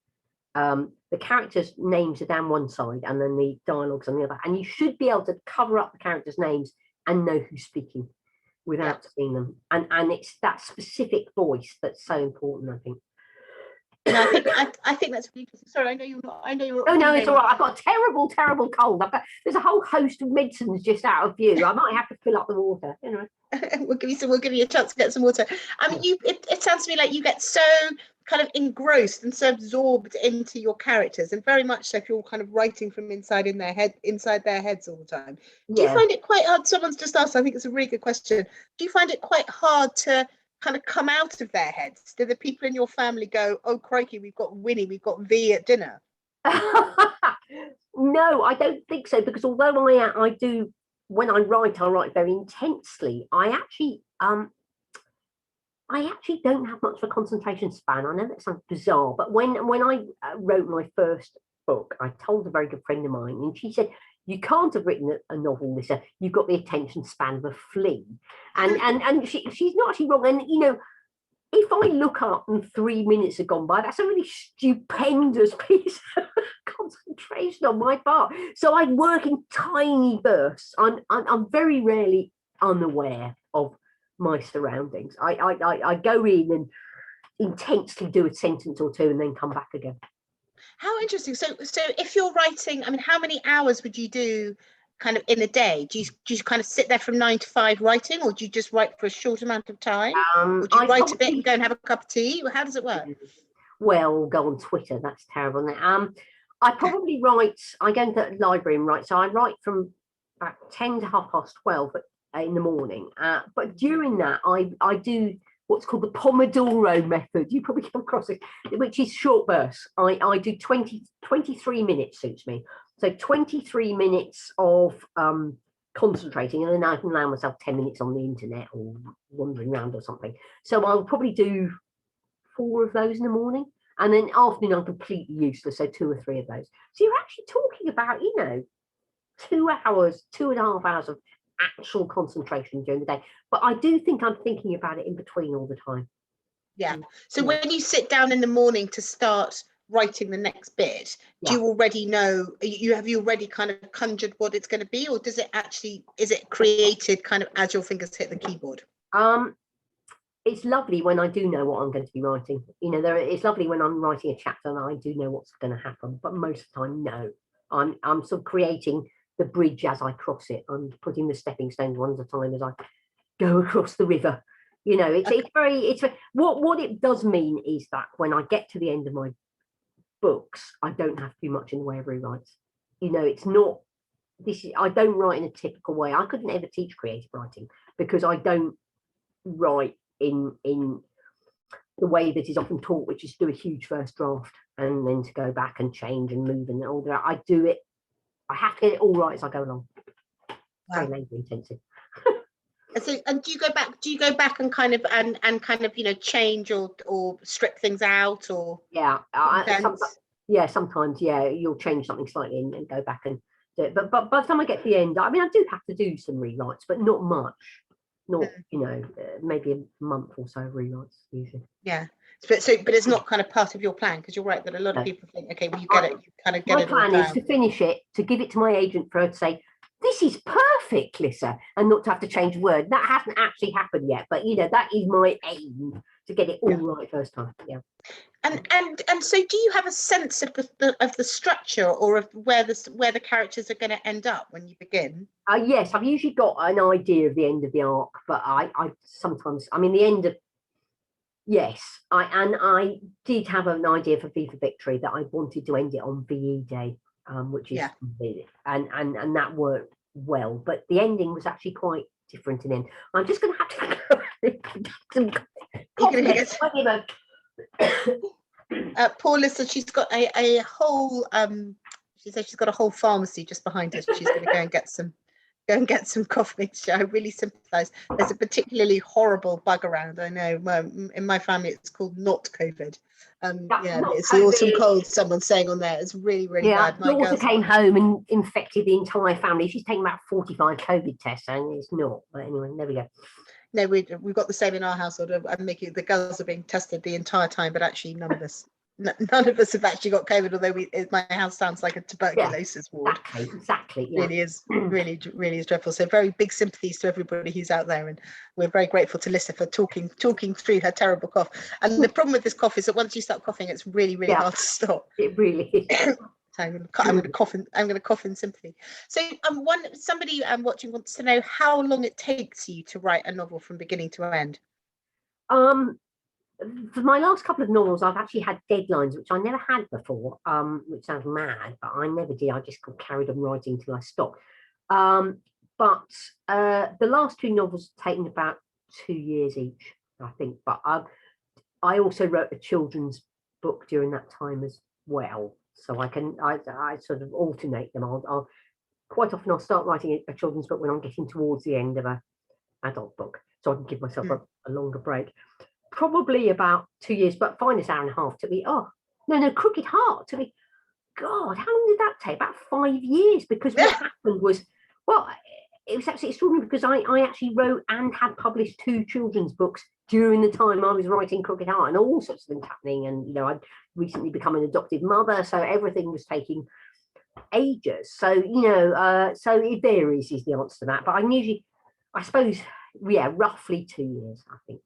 the characters' names are down one side and then the dialogue's on the other, and you should be able to cover up the characters' names and know who's speaking without seeing them. And it's that specific voice that's so important, I think. No, I think that's really interesting. Sorry, I know you're not. I know you're. Oh no, it's all right. I've got a terrible, terrible cold. There's a whole host of medicines just out of view. I might have to fill up the water. We'll give you a chance to get some water. I mean, it sounds to me like you get so kind of engrossed and so absorbed into your characters, and very much so if you're kind of writing from inside their heads all the time. Do you find it quite hard? Someone's just asked, I think it's a really good question. Do you find it quite hard to kind of come out of their heads? Do the people in your family go, oh crikey, we've got Winnie, we've got V at dinner? No, I don't think so, because although I do, when I write very intensely, I actually don't have much of a concentration span. I know that sounds bizarre, but when I wrote my first book, I told a very good friend of mine, and she said, you can't have written a novel, Lissa. You've got the attention span of a flea. And she's not actually wrong. And, if I look up and 3 minutes have gone by, that's a really stupendous piece of concentration on my part. So I work in tiny bursts. I'm very rarely unaware of my surroundings. I go in, and intensely do a sentence or two and then come back again. How interesting. So if you're writing, I mean, how many hours would you do kind of in a day? Do you kind of sit there from 9 to 5 writing, or do you just write for a short amount of time? Or do you write a bit and go and have a cup of tea? How does it work? Well, go on Twitter. That's terrible. I probably write, I go into the library and write. So I write from about 10 to 12:30 in the morning. But during that, I do what's called the Pomodoro method. You probably come across it, which is short bursts. I do 23 minutes suits me. So 23 minutes of concentrating, and then I can allow myself 10 minutes on the internet or wandering around or something. So I'll probably do 4 of those in the morning, and then afternoon I'm completely useless. So 2 or 3 of those. So you're actually talking about 2 hours, 2.5 hours of actual concentration during the day. But I do think I'm thinking about it in between all the time. Yeah. So when you sit down in the morning to start writing the next bit, do you already know, have you already kind of conjured what it's going to be, or is it created kind of as your fingers hit the keyboard? It's lovely when I do know what I'm going to be writing. It's lovely when I'm writing a chapter and I do know what's going to happen, but most of the time, no. I'm sort of creating the bridge as I cross it. I'm putting the stepping stones one at a time as I go across the river. It's very what it does mean is that when I get to the end of my books, I don't have too much in the way of rewrites. It's not I don't write in a typical way. I couldn't ever teach creative writing because I don't write in the way that is often taught, which is to do a huge first draft and then to go back and change and move and all that. I do it. I have to get it all right as I go along. Very labor intensive. So, and do you go back and kind of change or strip things out, or sometimes you'll change something slightly and go back and do it. But by the time I get to the end, I do have to do some rewrites, but not much. Not maybe a month or so of rewrites usually. Yeah. But it's not kind of part of your plan, because you're right that a lot of people think, okay, well, you get it, you kind of get it. My plan is to finish it, to give it to my agent for her to say, this is perfect, Lissa, and not to have to change a word. That hasn't actually happened yet, but that is my aim, to get it all right first time. Yeah. And so, do you have a sense of the structure, or of where the characters are going to end up when you begin? Yes, I've usually got an idea of the end of the arc, but I sometimes, the end of. Yes, I did have an idea for V for Victory that I wanted to end it on VE Day, which is and that worked well, but the ending was actually quite different in the end. I'm just going to have to get some poor Lissa, she's got a whole she said she's got a whole pharmacy just behind her. She's going to go and get some coffee. I really sympathise. There's a particularly horrible bug around. I know in my family it's called not COVID. It's the autumn cold. Someone's saying on there. It's really, really bad. My daughter came home and infected the entire family. She's taken about 45 COVID tests, and it's not. But anyway, there we go. No, we've got the same in our household. I'm making the girls are being tested the entire time, but actually none of us have actually got COVID. Although my house sounds like a tuberculosis ward. Exactly. Yeah. Really is, really is dreadful. So very big sympathies to everybody who's out there, and we're very grateful to Lissa for talking through her terrible cough. And the problem with this cough is that once you start coughing, it's really, really hard to stop. It really is. So I'm going to cough in sympathy. So somebody watching wants to know how long it takes you to write a novel from beginning to end. For my last couple of novels, I've actually had deadlines, which I never had before, which sounds mad, but I never did. I just carried on writing until I stopped. But the last 2 novels have taken about 2 years each, I think. But I also wrote a children's book during that time as well. So I sort of alternate them. I'll quite often I'll start writing a children's book when I'm getting towards the end of an adult book, so I can give myself a longer break. Probably about 2 years, but Finest Hour and a Half took me. Crooked Heart took me. God, how long did that take? About 5 years, because what happened was, it was absolutely extraordinary, because I actually wrote and had published 2 children's books during the time I was writing Crooked Heart, and all sorts of things happening. And I'd recently become an adopted mother, so everything was taking ages. So so it varies is the answer to that. But I suppose roughly 2 years, I think.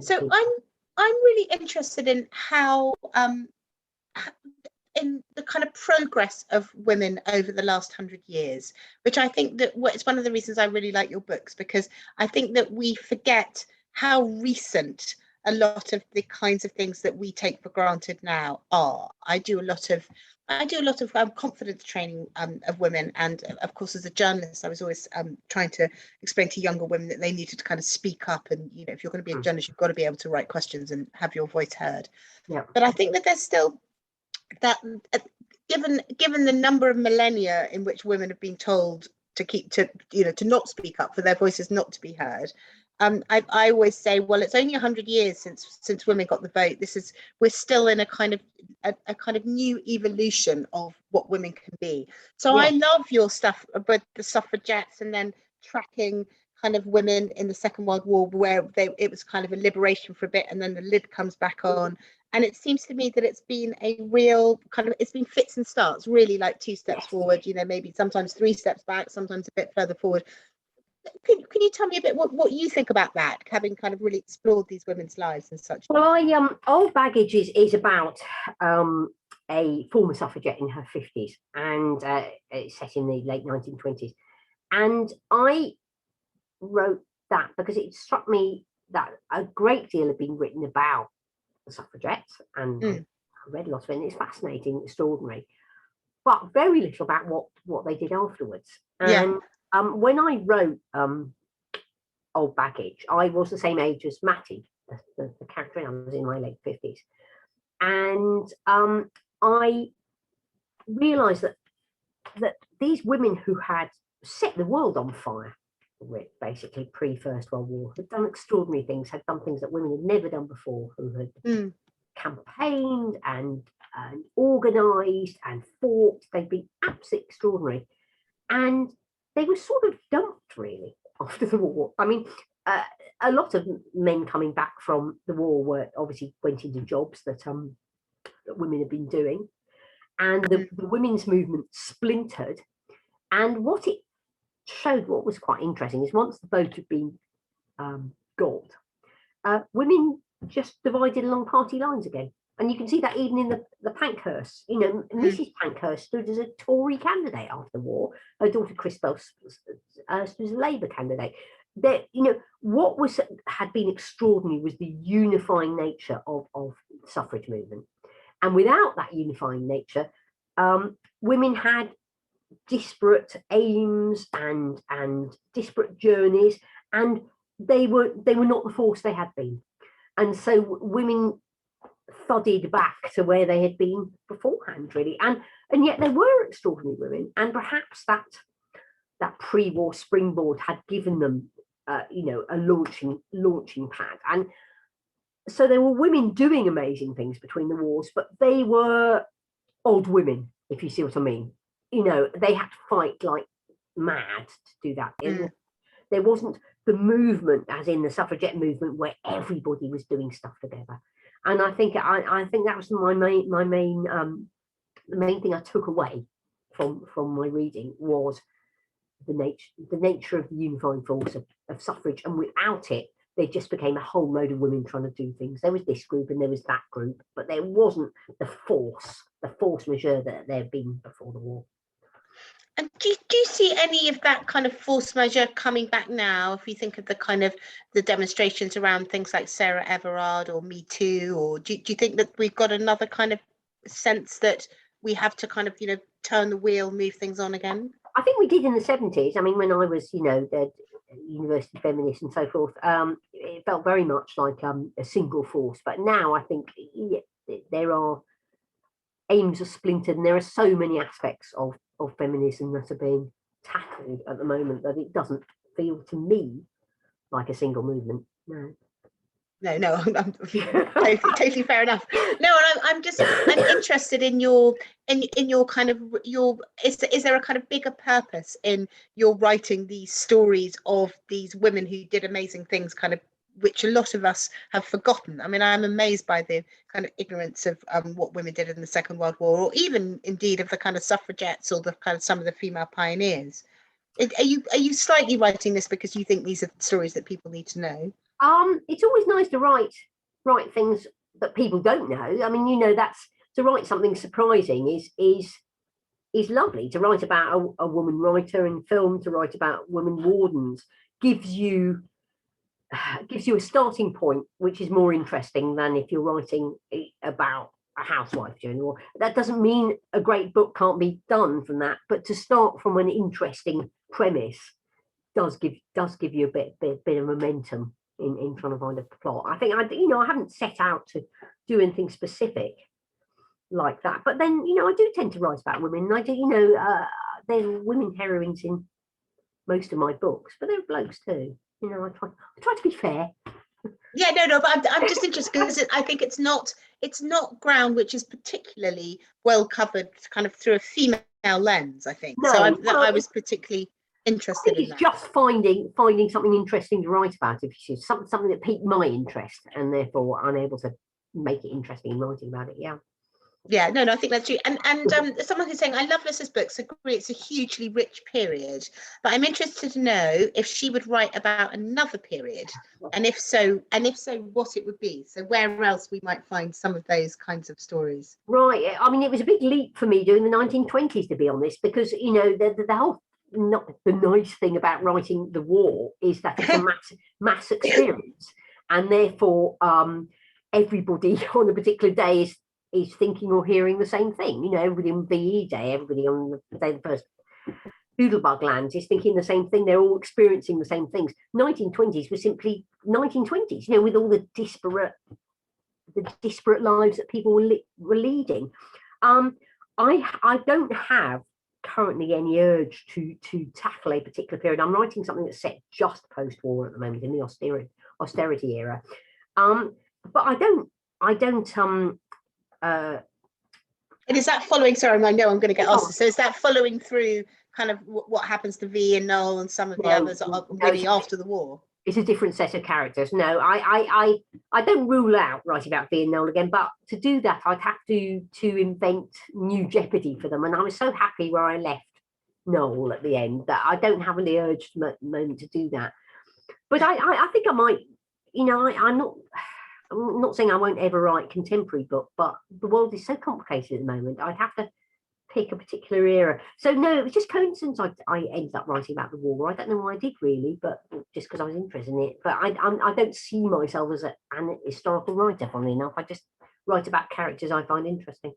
So I'm really interested in how in the kind of progress of women over the last 100 years, which I think that it's one of the reasons I really like your books, because I think that we forget how recent a lot of the kinds of things that we take for granted now are. I do a lot of confidence training of women, and of course, as a journalist, I was always trying to explain to younger women that they needed to kind of speak up, and if you're going to be a journalist, you've got to be able to write questions and have your voice heard. Yeah. But I think that there's still that, given the number of millennia in which women have been told to not speak up, for their voices not to be heard. I always say, well, it's only 100 years since women got the vote. We're still in a kind of new evolution of what women can be. So yeah. I love your stuff about the suffragettes, and then tracking kind of women in the Second World War, where it was kind of a liberation for a bit, and then the lid comes back on. And it seems to me that it's been a real kind of, it's been fits and starts, really, like 2 steps forward, maybe sometimes 3 steps back, sometimes a bit further forward. Can you tell me a bit what you think about that, having kind of really explored these women's lives and such? Well, Old Baggage is about a former suffragette in her 50s, and it's set in the late 1920s. And I wrote that because it struck me that a great deal had been written about the suffragettes, and I read a lot of it, and it's fascinating, extraordinary, but very little about what they did afterwards. And when I wrote Old Baggage, I was the same age as Mattie, the character. I was in my late 50s, and I realised that these women who had set the world on fire, basically pre-First World War, had done extraordinary things, had done things that women had never done before, who had campaigned and organised and fought. They'd been absolutely extraordinary, and they were sort of dumped, really, after the war. I mean, a lot of men coming back from the war obviously went into jobs that women had been doing, and the women's movement splintered. And what it showed, what was quite interesting, is once the vote had been got, women just divided along party lines again. And you can see that even in the Pankhurst. Mrs. Pankhurst stood as a Tory candidate after the war. Her daughter Christabel stood as a Labour candidate. What had been extraordinary was the unifying nature of the suffrage movement. And without that unifying nature, women had disparate aims and disparate journeys, and they were not the force they had been. And so women thudded back to where they had been beforehand, really, and yet there were extraordinary women, and perhaps that pre-war springboard had given them a launching pad. And so there were women doing amazing things between the wars, but they were old women, if you see what I mean. They had to fight like mad to do that. There wasn't the movement, as in the suffragette movement, where everybody was doing stuff together. And I think that was the main thing I took away from my reading, was the nature of the unifying force of suffrage. And without it, they just became a whole load of women trying to do things. There was this group and there was that group, but there wasn't the force majeure that there had been before the war. And do you see any of that kind of force majeure coming back now? If you think of the kind of the demonstrations around things like Sarah Everard or Me Too, or do you think that we've got another kind of sense that we have to kind of turn the wheel, move things on again? I think we did in the 70s. I mean, when I was the university feminist and so forth, it felt very much like a single force. But now I think there are aims are splintered, and there are so many aspects of feminism that are being tackled at the moment that it doesn't feel to me like a single movement. No, I'm totally fair enough. No, and I'm interested in your kind of is there a kind of bigger purpose in your writing these stories of these women who did amazing things, kind of, which a lot of us have forgotten? I mean, I'm amazed by the kind of ignorance of what women did in the Second World War, or even indeed of the kind of suffragettes or the kind of some of the female pioneers. Are you slightly writing this because you think these are stories that people need to know? It's always nice to write write things that people don't know. I mean, you know, that's to write something surprising is lovely. To write about a woman writer in film, to write about women wardens gives you a starting point, which is more interesting than if you're writing about a housewife during the war. That doesn't mean a great book can't be done from that, but to start from an interesting premise does give you a bit of momentum in trying to find a plot. I think I haven't set out to do anything specific like that, but then I do tend to write about women, and I do there are women heroines in most of my books, but there are blokes too. I try to be fair. Yeah, no, but I'm just interested because I think it's not ground which is particularly well covered kind of through a female lens, I think. No, so I was particularly interested in that. It's just finding something interesting to write about. If it's something that piqued my interest, and therefore I'm able to make it interesting in writing about it. Yeah, no, I think that's true. And someone who's saying, I love Lissa's books, agree it's a hugely rich period, but I'm interested to know if she would write about another period, and if so, what it would be. So where else we might find some of those kinds of stories. Right. I mean, it was a big leap for me doing the 1920s, to be honest, because the whole, not the nice thing about writing the war is that it's a mass experience, and therefore everybody on a particular day is thinking or hearing the same thing. Everybody on VE Day, everybody on the day the first Doodlebug lands is thinking the same thing. They're all experiencing the same things. 1920s was simply 1920s, with all the disparate lives that people were leading. I don't have currently any urge to tackle a particular period. I'm writing something that's set just post-war at the moment, in the austerity era. But I don't and is that following, sorry, I know I'm going to get asked, so is that following through kind of what happens to V and Noel and some of the others really after the war? It's a different set of characters. No, I don't rule out writing about V and Noel again, but to do that I'd have to invent new jeopardy for them, and I was so happy where I left Noel at the end that I don't have the urge at the moment to do that. But I think I might, I'm not saying I won't ever write contemporary book, but the world is so complicated at the moment. I'd have to pick a particular era. So no, it was just coincidence I ended up writing about the war. I don't know why I did really, but just because I was interested in it. But I don't see myself as an historical writer, funnily enough. I just write about characters I find interesting.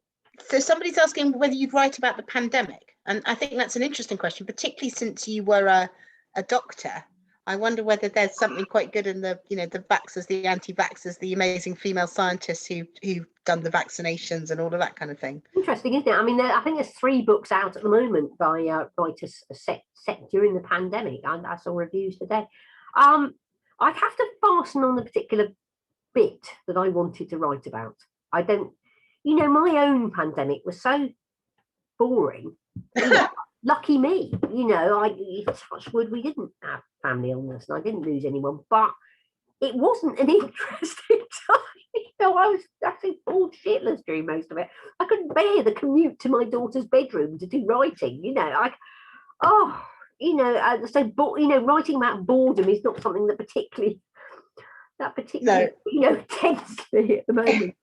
So somebody's asking whether you'd write about the pandemic, and I think that's an interesting question, particularly since you were a doctor. I wonder whether there's something quite good in the vaxxers, the anti-vaxxers, the amazing female scientists who've done the vaccinations and all of that kind of thing. Interesting, isn't it? I mean, I think there's 3 books out at the moment by writers set during the pandemic. I saw reviews today. I'd have to fasten on the particular bit that I wanted to write about. I don't, my own pandemic was so boring. Lucky me, touch wood, we didn't have family illness and I didn't lose anyone, but it wasn't an interesting time. I was actually bored shitless during most of it. I couldn't bear the commute to my daughter's bedroom to do writing. Writing about boredom is not something that particularly tends to at the moment.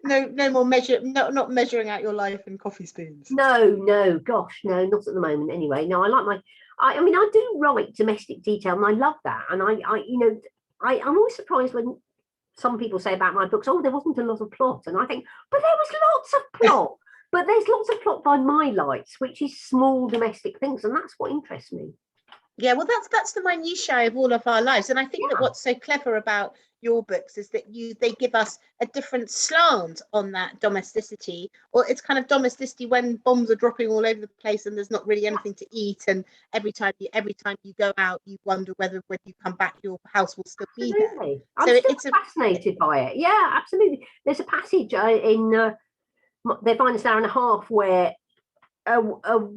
No more not measuring out your life in coffee spoons. No, gosh, no, not at the moment. Anyway, no, I like I do write domestic detail, and I love that. And I'm always surprised when some people say about my books, oh, there wasn't a lot of plot, and I think, but there was lots of plot. But there's lots of plot by my lights, which is small domestic things, and that's what interests me. Yeah, well, that's the minutiae of all of our lives, and I think that what's so clever about your books is that they give us a different slant on that domesticity, or it's kind of domesticity when bombs are dropping all over the place and there's not really anything to eat, and every time you go out, you wonder whether when you come back your house will still be there. I'm still fascinated by it. Yeah, absolutely. There's a passage in Their Finest Hour and a Half where a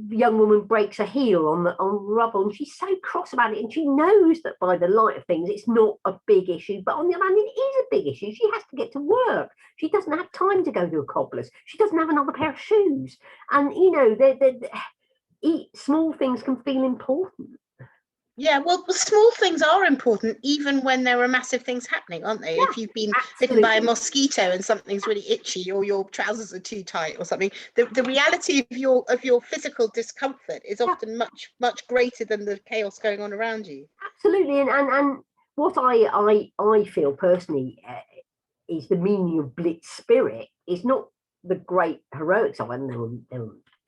young woman breaks a heel on rubble, and she's so cross about it, and she knows that by the light of things it's not a big issue, but on the other hand it is a big issue. She has to get to work, she doesn't have time to go to a cobbler's, she doesn't have another pair of shoes, and small things can feel important. Yeah, well, small things are important, even when there are massive things happening, aren't they? Yeah, If you've been bitten by a absolutely. mosquito and something's really itchy, or your trousers are too tight, or something, the reality of your physical discomfort is Yeah, often much greater than the chaos going on around you. absolutely. And what I feel personally is the meaning of Blitz spirit is not the great heroics of it. And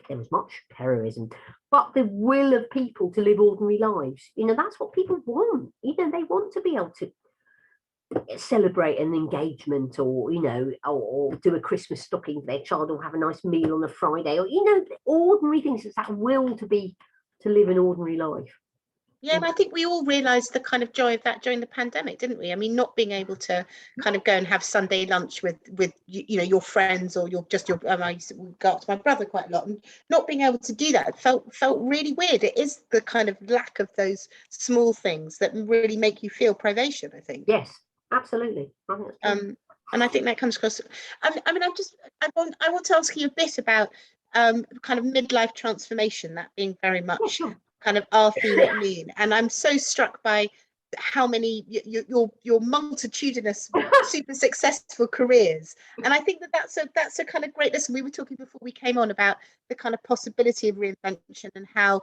there was much heroism, but the will of people to live ordinary lives. You know, that's what people want. You know, they want to be able to celebrate an engagement, or you know, or do a Christmas stocking for their child, or have a nice meal on a Friday, or you know, ordinary things. It's that will to live an ordinary life. Yeah, and I think we all realised the kind of joy of that during the pandemic, didn't we? I mean, not being able to kind of go and have Sunday lunch with you know, your friends, or your I used to go out to my brother quite a lot, and not being able to do that felt really weird. It is the kind of lack of those small things that really make you feel privation, I think. Yes, absolutely. I think that's true. And I think that comes across. I mean, I want to ask you a bit about kind of midlife transformation, that being very Yeah, much sure. kind of our theme at Noon. And I'm so struck by how many your multitudinous, super successful careers. And I think that that's a kind of great lesson. We were talking before we came on about the kind of possibility of reinvention, and how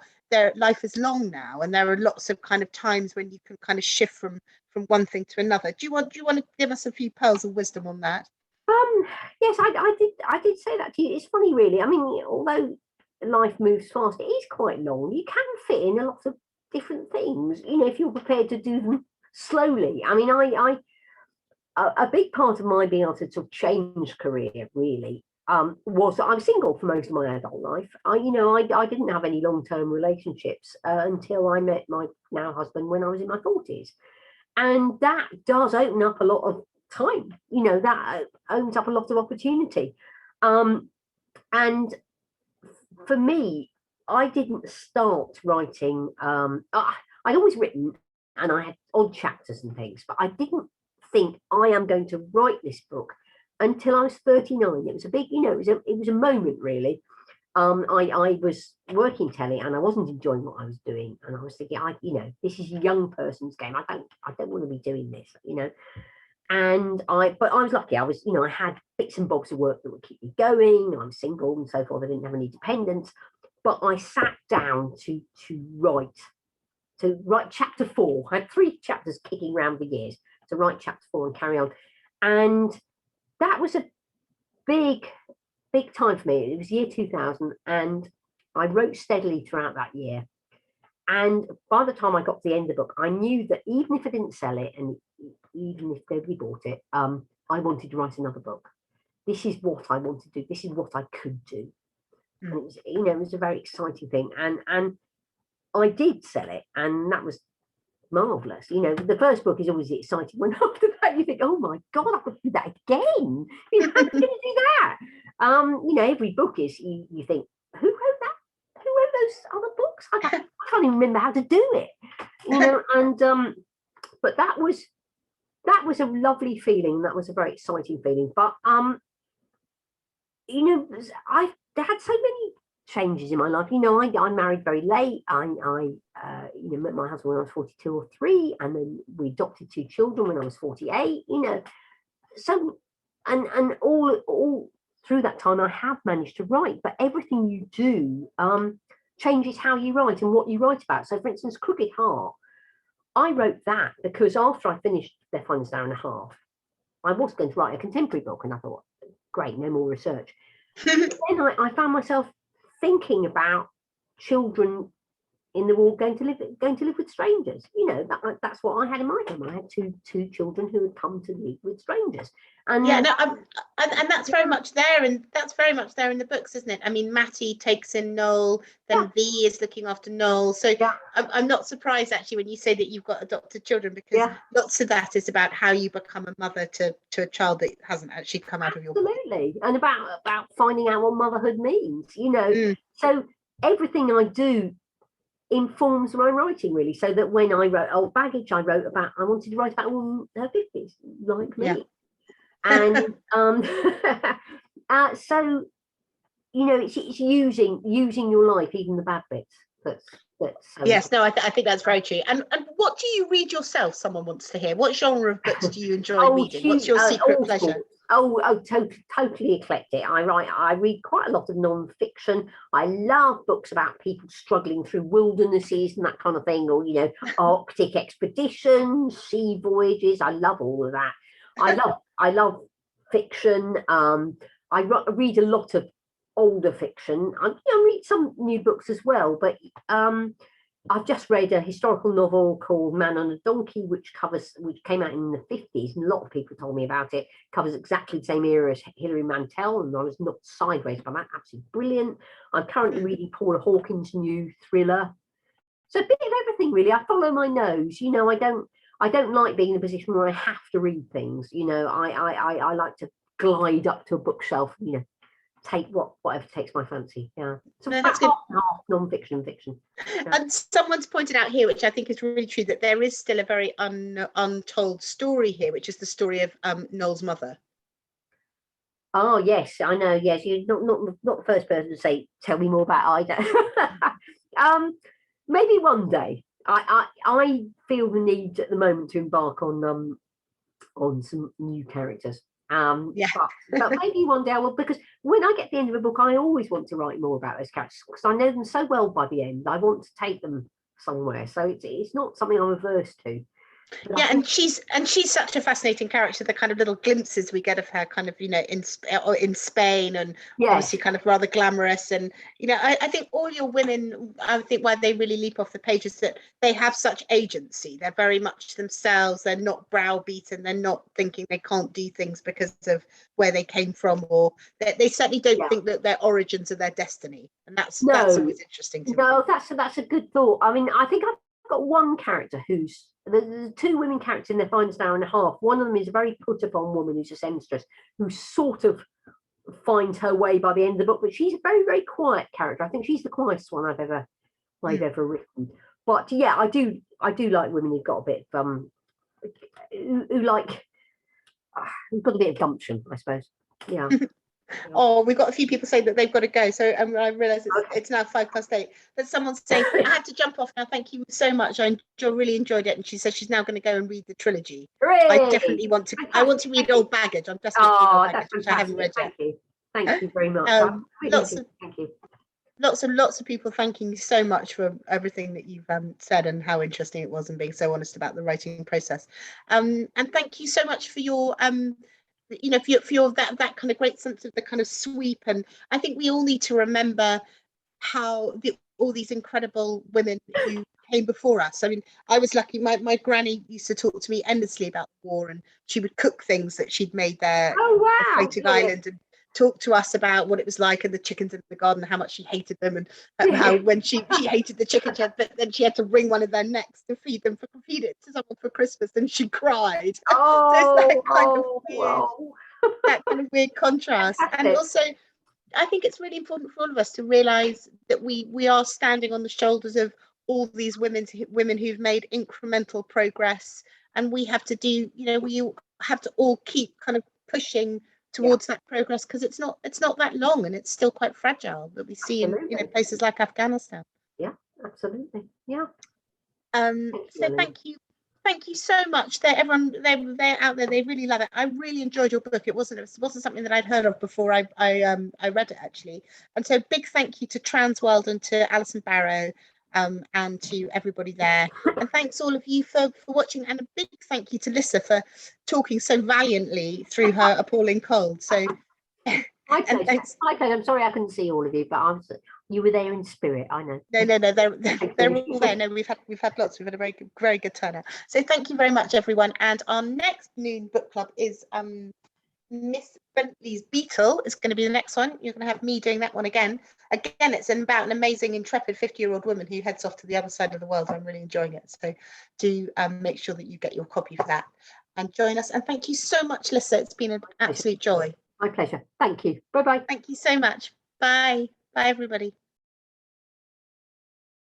life is long now, and there are lots of kind of times when you can kind of shift from one thing to another. Do you want to give us a few pearls of wisdom on that? Um, yes, I did say that to you. It's funny, really. I mean, although life moves fast, it is quite long. You can fit in a lot of different things, you know, if you're prepared to do them slowly. I mean, a big part of my being able to sort of change career really was that I was single for most of my adult life. I didn't have any long-term relationships until I met my now husband when I was in my 40s. And that does open up a lot of time, you know, that opens up a lot of opportunity. And for me, I didn't start writing. I'd always written, and I had odd chapters and things, but I didn't think I am going to write this book until I was 39. It was a big, you know, it was a moment really. I was working telly and I wasn't enjoying what I was doing, and I was thinking, you know, this is a young person's game. I don't want to be doing this, you know. But I was lucky. I had bits and bobs of work that would keep me going. I'm single and so forth. I didn't have any dependents, but I sat down to write chapter 4. I had 3 chapters kicking around for years to write chapter 4 and carry on. And that was a big, big time for me. It was year 2000, and I wrote steadily throughout that year. And by the time I got to the end of the book, I knew that even if I didn't sell it, and even if nobody bought it, I wanted to write another book. This is what I want to do. This is what I could do. And it was, you know, it was a very exciting thing. And I did sell it, and that was marvelous. You know, the first book is always exciting. When after that you think, oh my God, I could do that again. You know, I'm going to do that. You know, every book is you think, who wrote that? Who wrote those other books? I can't even remember how to do it. You know, and but that was a lovely feeling. That was a very exciting feeling. But you know, I had so many changes in my life. You know, I married very late. You know, met my husband when I was 42 or 3, and then we adopted 2 children when I was 48. You know, so and all through that time, I have managed to write. But everything you do changes how you write and what you write about. So, for instance, Crooked Heart, I wrote that because after I finished Their Finest Hour and a Half, I was going to write a contemporary book, and I thought, great, no more research. Then I found myself thinking about children in the war going to live with strangers. You know, that's what I had in mind. I had two children who had come to live with strangers. And yeah, no, and that's very much there, and that's very much there in the books, isn't it? I mean, Matty takes in Noel, then yeah, V is looking after Noel. So yeah, I'm not surprised actually when you say that you've got adopted children, because yeah, lots of that is about how you become a mother to a child that hasn't actually come out of your body. absolutely. And about finding out what motherhood means. You know, Mm. so everything I do informs my writing really. So that when I wrote Old Baggage, I wanted to write about a woman in her 50s like Yeah. me. And so you know, it's using your life, even the bad bits. But, yes, no, I think that's very true. And what do you read yourself? Someone wants to hear. What genre of books do you enjoy reading? What's your secret all pleasure? sorts. Totally eclectic. I read quite a lot of non-fiction. I love books about people struggling through wildernesses and that kind of thing, or Arctic expeditions, sea voyages. I love all of that. I love fiction. I read a lot of older fiction. I read some new books as well, but I've just read a historical novel called Man on a Donkey, which came out in the 50s, and a lot of people told me about it. Covers exactly the same era as Hilary Mantel, and I was knocked sideways by that. Absolutely brilliant. I'm currently reading Paula Hawkins' new thriller. So a bit of everything, really. I follow my nose. I don't like being in a position where I have to read things. I like to glide up to a bookshelf, take whatever takes my fancy. Yeah. So no, that's good. Half non-fiction, fiction. Yeah. And someone's pointed out here, which I think is really true, that there is still a very untold story here, which is the story of Noel's mother. Oh yes, I know. Yes, you're not the first person to say, "Tell me more about Ida." Maybe one day. I feel the need at the moment to embark on some new characters. Yeah. but maybe one day I will, because when I get to the end of a book, I always want to write more about those characters because I know them so well by the end. I want to take them somewhere, so it's not something I'm averse to. But yeah, and she's such a fascinating character. The kind of little glimpses we get of her, kind of in Spain, and obviously kind of rather glamorous. And I think all your women, I think why they really leap off the page is that they have such agency. They're very much themselves. They're not browbeaten. They're not thinking they can't do things because of where they came from, or they certainly don't think that their origins are their destiny. And that's always interesting to me. No, that's a good thought. I mean, I think I've got one character who's the two women characters in their finest hour and a half. One of them is a very put upon woman who's a seamstress who sort of finds her way by the end of the book, but she's a very, very quiet character. I think she's the quietest one I've ever written. But yeah, I do like women who've got a bit of who've got a bit of gumption, I suppose. Yeah. Oh, we've got a few people saying that they've got to go. So I realise it's now 8:05. But someone's saying, I have to jump off now. Thank you so much. I really enjoyed it. And she says she's now going to go and read the trilogy. Hooray! I definitely want to. I want to read Old Baggage. I'm just Old Baggage, which I haven't read yet. Thank you very much. Thank you. Lots of people thanking you so much for everything that you've said and how interesting it was and being so honest about the writing process. And thank you so much for your for your that kind of great sense of the kind of sweep. And I think we all need to remember how all these incredible women who came before us. I mean, I was lucky. My granny used to talk to me endlessly about the war, and she would cook things that she'd made there at floating island, and talk to us about what it was like, and the chickens in the garden, how much she hated them, and how when she hated the chickens, but then she had to wring one of their necks to feed it to someone for Christmas, and she cried. So it's that kind of weird contrast. And also, I think it's really important for all of us to realise that we are standing on the shoulders of all these women who've made incremental progress, and we have to do, we have to all keep kind of pushing towards that progress, because it's not that long, and it's still quite fragile, that we see in places like Afghanistan. Yeah, absolutely. Yeah. So thank you so much. Everyone they're out there, they really love it. I really enjoyed your book. It wasn't something that I'd heard of before I read it, actually. And so big thank you to Transworld and to Alison Barrow, and to everybody there. And thanks all of you for watching, and a big thank you to Lissa for talking so valiantly through her appalling cold. So my pleasure. I'm sorry I couldn't see all of you, but you were there in spirit. I know. No, they're all there. No, we've had lots. We've had a very good turnout. So thank you very much, everyone. And our next noon book club is Miss Bentley's Beetle is going to be the next one. You're going to have me doing that one again. It's about an amazing, intrepid 50-year-old woman who heads off to the other side of the world. I'm really enjoying it. So do make sure that you get your copy for that and join us. And thank you so much, Lissa. It's been an absolute joy. My pleasure. Thank you. Bye-bye. Thank you so much. Bye. Bye, everybody.